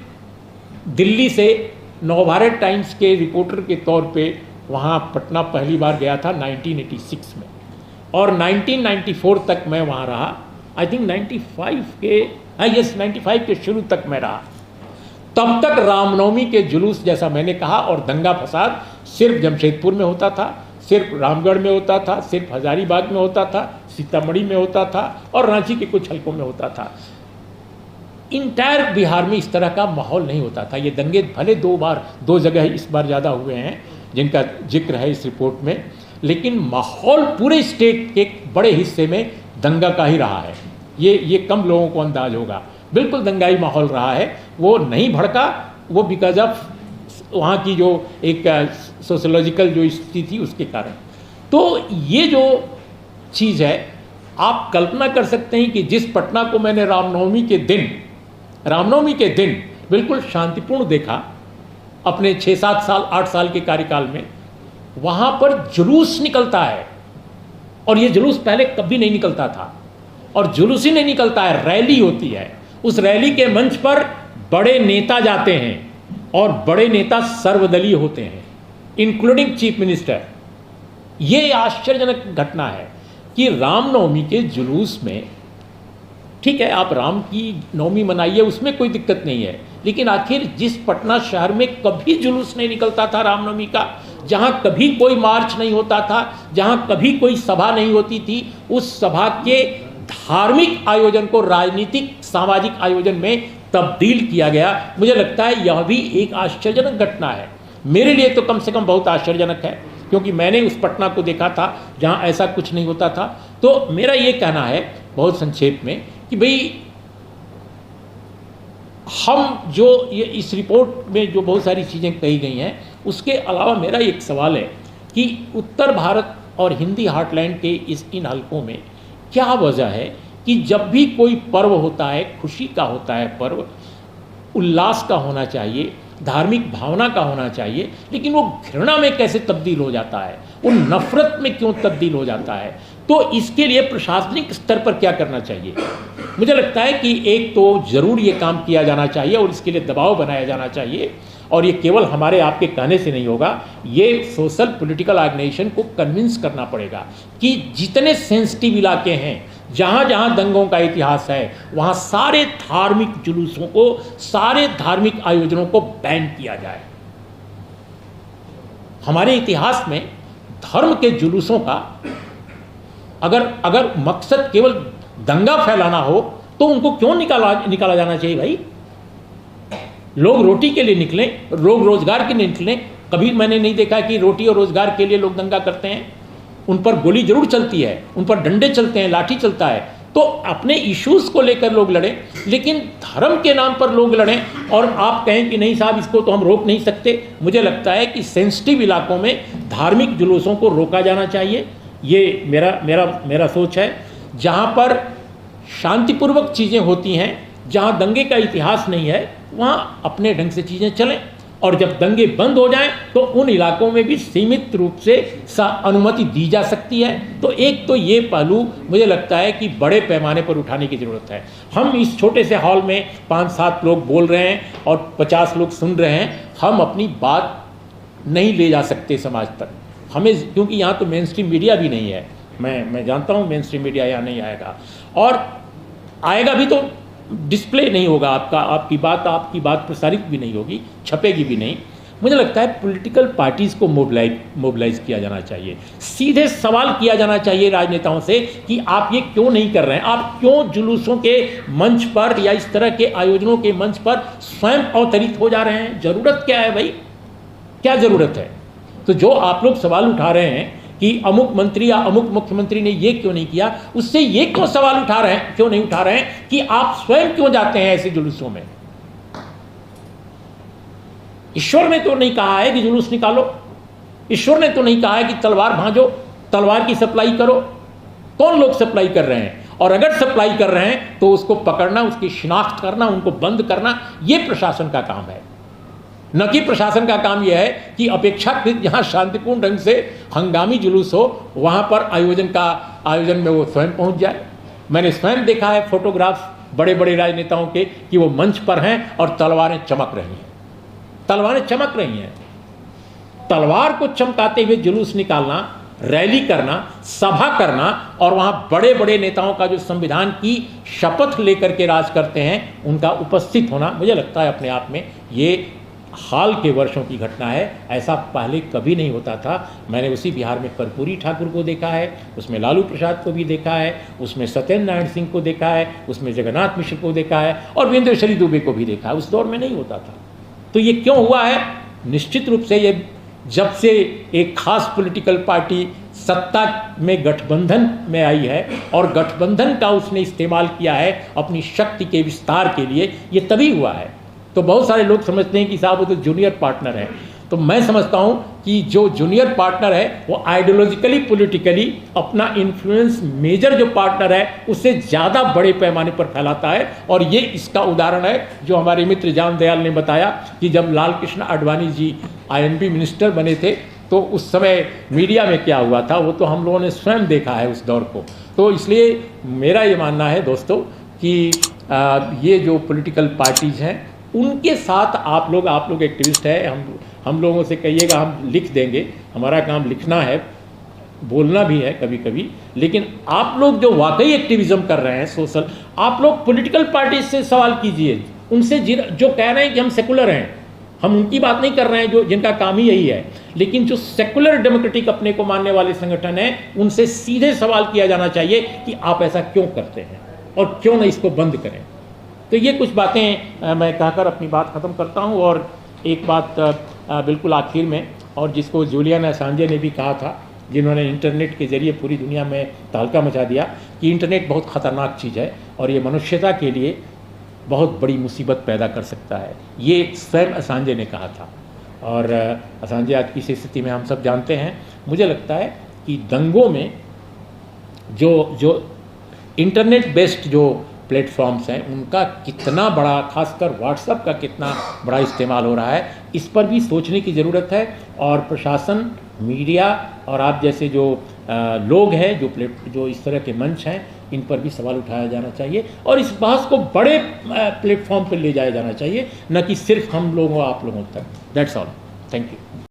दिल्ली से नवभारत टाइम्स के रिपोर्टर के तौर पे वहाँ पटना पहली बार गया था 1986 में, और 1994 तक मैं वहाँ रहा। आई थिंक 95 के शुरू तक मैं रहा। तब तक रामनवमी के जुलूस, जैसा मैंने कहा, और दंगा फसाद सिर्फ जमशेदपुर में होता था, सिर्फ रामगढ़ में होता था, सिर्फ हजारीबाग में होता था, सीतामढ़ी में होता था, और रांची के कुछ हलकों में होता था। इंटायर बिहार में इस तरह का माहौल नहीं होता था। ये दंगे भले दो जगह इस बार ज़्यादा हुए हैं जिनका जिक्र है इस रिपोर्ट में, लेकिन माहौल पूरे स्टेट के बड़े हिस्से में दंगा का ही रहा है। ये कम लोगों को अंदाज होगा। बिल्कुल दंगाई माहौल रहा है। वो नहीं भड़का, वो बिकॉज ऑफ वहाँ की जो एक सोशोलॉजिकल जो स्थिति थी उसके कारण। तो ये जो चीज़ है, आप कल्पना कर सकते हैं कि जिस पटना को मैंने रामनवमी के दिन बिल्कुल शांतिपूर्ण देखा अपने 6-7 साल 8 साल के कार्यकाल में, वहाँ पर जुलूस निकलता है, और ये जुलूस पहले कभी नहीं निकलता था। और जुलूस ही नहीं निकलता है, रैली होती है। उस रैली के मंच पर बड़े नेता जाते हैं, और बड़े नेता सर्वदलीय होते हैं, इंक्लूडिंग चीफ मिनिस्टर। ये आश्चर्यजनक घटना है कि रामनवमी के जुलूस में, ठीक है आप राम की नवमी मनाइए, उसमें कोई दिक्कत नहीं है, लेकिन आखिर जिस पटना शहर में कभी जुलूस नहीं निकलता था रामनवमी का, जहां कभी कोई मार्च नहीं होता था, जहां कभी कोई सभा नहीं होती थी, उस सभा के धार्मिक आयोजन को राजनीतिक सामाजिक आयोजन में तब्दील किया गया। मुझे लगता है यह भी एक आश्चर्यजनक घटना है। मेरे लिए तो कम से कम बहुत आश्चर्यजनक है, क्योंकि मैंने उस पटना को देखा था जहां ऐसा कुछ नहीं होता था। तो मेरा ये कहना है बहुत संक्षेप में कि भाई हम जो ये इस रिपोर्ट में जो बहुत सारी चीज़ें कही गई हैं, उसके अलावा मेरा एक सवाल है कि उत्तर भारत और हिंदी हार्टलैंड के इन हलकों में क्या वजह है कि जब भी कोई पर्व होता है, खुशी का होता है पर्व, उल्लास का होना चाहिए, धार्मिक भावना का होना चाहिए, लेकिन वो घृणा में कैसे तब्दील हो जाता है, वो नफरत में क्यों तब्दील हो जाता है? तो इसके लिए प्रशासनिक स्तर पर क्या करना चाहिए? मुझे लगता है कि एक तो ज़रूर ये काम किया जाना चाहिए और इसके लिए दबाव बनाया जाना चाहिए, और ये केवल हमारे आपके कहने से नहीं होगा, ये सोशल पॉलिटिकल ऑर्गेनाइजेशन को कन्विंस करना पड़ेगा कि जितने सेंसिटिव इलाके हैं, जहाँ जहाँ दंगों का इतिहास है, वहाँ सारे धार्मिक जुलूसों को, सारे धार्मिक आयोजनों को बैन किया जाए। हमारे इतिहास में धर्म के जुलूसों का अगर मकसद केवल दंगा फैलाना हो तो उनको क्यों निकाला जाना चाहिए भाई? लोग रोटी के लिए निकलें, लोग रोजगार के लिए निकलें। कभी मैंने नहीं देखा कि रोटी और रोजगार के लिए लोग दंगा करते हैं। उन पर गोली जरूर चलती है, उन पर डंडे चलते हैं, लाठी चलता है, तो अपने इश्यूज को लेकर लोग लड़ें, लेकिन धर्म के नाम पर लोग लड़ें और आप कहें कि नहीं साहब इसको तो हम रोक नहीं सकते। मुझे लगता है कि सेंसिटिव इलाकों में धार्मिक जुलूसों को रोका जाना चाहिए। ये मेरा सोच है। जहाँ पर शांतिपूर्वक चीज़ें होती हैं, जहाँ दंगे का इतिहास नहीं है, वहाँ अपने ढंग से चीज़ें चलें, और जब दंगे बंद हो जाएं तो उन इलाकों में भी सीमित रूप से अनुमति दी जा सकती है। तो एक तो ये पहलू मुझे लगता है कि बड़े पैमाने पर उठाने की ज़रूरत है। हम इस छोटे से हॉल में 5-7 लोग बोल रहे हैं और 50 लोग सुन रहे हैं, हम अपनी बात नहीं ले जा सकते समाज तक। हमें, क्योंकि यहाँ तो मेन स्ट्रीम मीडिया भी नहीं है, मैं जानता हूँ मेन स्ट्रीम मीडिया यहाँ नहीं आएगा, और आएगा भी तो डिस्प्ले नहीं होगा आपकी बात प्रसारित भी नहीं होगी, छपेगी भी नहीं। मुझे लगता है पॉलिटिकल पार्टीज़ को मोबिलाइज किया जाना चाहिए, सीधे सवाल किया जाना चाहिए राजनेताओं से कि आप ये क्यों नहीं कर रहे हैं, आप क्यों जुलूसों के मंच पर या इस तरह के आयोजनों के मंच पर स्वयं अवतरित हो जा रहे हैं, ज़रूरत क्या है भाई, क्या ज़रूरत है। तो जो आप लोग सवाल उठा रहे हैं कि अमुक मंत्री या अमुक मुख्यमंत्री ने ये क्यों नहीं किया, उससे ये क्यों सवाल उठा रहे हैं, क्यों नहीं उठा रहे हैं कि आप स्वयं क्यों जाते हैं ऐसे जुलूसों में। ईश्वर ने तो नहीं कहा है कि जुलूस निकालो, ईश्वर ने तो नहीं कहा है कि तलवार भांजो, तलवार की सप्लाई करो। कौन लोग सप्लाई कर रहे हैं, और अगर सप्लाई कर रहे हैं तो उसको पकड़ना, उसकी शिनाख्त करना, उनको बंद करना, ये प्रशासन का काम है। न कि प्रशासन का काम यह है कि अपेक्षाकृत जहाँ शांतिपूर्ण ढंग से हंगामी जुलूस हो वहाँ पर आयोजन में वो स्वयं पहुँच जाए। मैंने स्वयं देखा है फोटोग्राफ्स बड़े बड़े राजनेताओं के कि वो मंच पर हैं और तलवारें चमक रही हैं, तलवारें चमक रही हैं। तलवार को चमकाते हुए जुलूस निकालना, रैली करना, सभा करना, और वहाँ बड़े बड़े नेताओं का जो संविधान की शपथ लेकर के राज करते हैं उनका उपस्थित होना, मुझे लगता है अपने आप में ये हाल के वर्षों की घटना है। ऐसा पहले कभी नहीं होता था। मैंने उसी बिहार में कर्पूरी ठाकुर को देखा है, उसमें लालू प्रसाद को भी देखा है, उसमें सत्येंद्र नारायण सिंह को देखा है, उसमें जगन्नाथ मिश्र को देखा है, और वीरेंद्र दुबे को भी देखा है। उस दौर में नहीं होता था। तो ये क्यों हुआ है? निश्चित रूप से ये जब से एक खास पॉलिटिकल पार्टी सत्ता में गठबंधन में आई है और गठबंधन का उसने इस्तेमाल किया है अपनी शक्ति के विस्तार के लिए, ये तभी हुआ है। तो बहुत सारे लोग समझते हैं कि साहब वो तो जूनियर पार्टनर है। तो मैं समझता हूँ कि जो जूनियर पार्टनर है वो आइडियोलॉजिकली पॉलिटिकली अपना इन्फ्लुएंस मेजर जो पार्टनर है उससे ज़्यादा बड़े पैमाने पर फैलाता है। और ये इसका उदाहरण है जो हमारे मित्र जान दयाल ने बताया कि जब लाल कृष्ण आडवाणी जी INB मिनिस्टर बने थे तो उस समय मीडिया में क्या हुआ था वो तो हम लोगों ने स्वयं देखा है उस दौर को। तो इसलिए मेरा ये मानना है दोस्तों कि ये जो पॉलिटिकल पार्टीज़ हैं उनके साथ आप लोग एक्टिविस्ट हैं, हम लोगों से कहिएगा हम लिख देंगे, हमारा काम लिखना है, बोलना भी है कभी कभी, लेकिन आप लोग जो वाकई एक्टिविज्म कर रहे हैं सोशल, आप लोग पॉलिटिकल पार्टी से सवाल कीजिए, उनसे जो कह रहे हैं कि हम सेकुलर हैं, हम उनकी बात नहीं कर रहे हैं जो जिनका काम ही यही है, लेकिन जो सेकुलर डेमोक्रेटिक अपने को मानने वाले संगठन हैं उनसे सीधे सवाल किया जाना चाहिए कि आप ऐसा क्यों करते हैं और क्यों नहीं इसको बंद करें। तो ये कुछ बातें मैं कहकर अपनी बात ख़त्म करता हूँ। और एक बात बिल्कुल आखिर में, और जिसको जूलियन असांजे ने भी कहा था, जिन्होंने इंटरनेट के ज़रिए पूरी दुनिया में तहलका मचा दिया, कि इंटरनेट बहुत ख़तरनाक चीज़ है और ये मनुष्यता के लिए बहुत बड़ी मुसीबत पैदा कर सकता है, ये स्वयं असांजे ने कहा था। और असांजे आज की स्थिति में हम सब जानते हैं। मुझे लगता है कि दंगों में जो इंटरनेट बेस्ड जो प्लेटफॉर्म्स हैं उनका कितना बड़ा, खासकर व्हाट्सएप का कितना बड़ा इस्तेमाल हो रहा है, इस पर भी सोचने की ज़रूरत है। और प्रशासन, मीडिया और आप जैसे जो लोग हैं जो इस तरह के मंच हैं, इन पर भी सवाल उठाया जाना चाहिए और इस बहस को बड़े प्लेटफॉर्म पर ले जाया जाना चाहिए, न कि सिर्फ हम लोगों आप लोगों तक। That's all, thank you.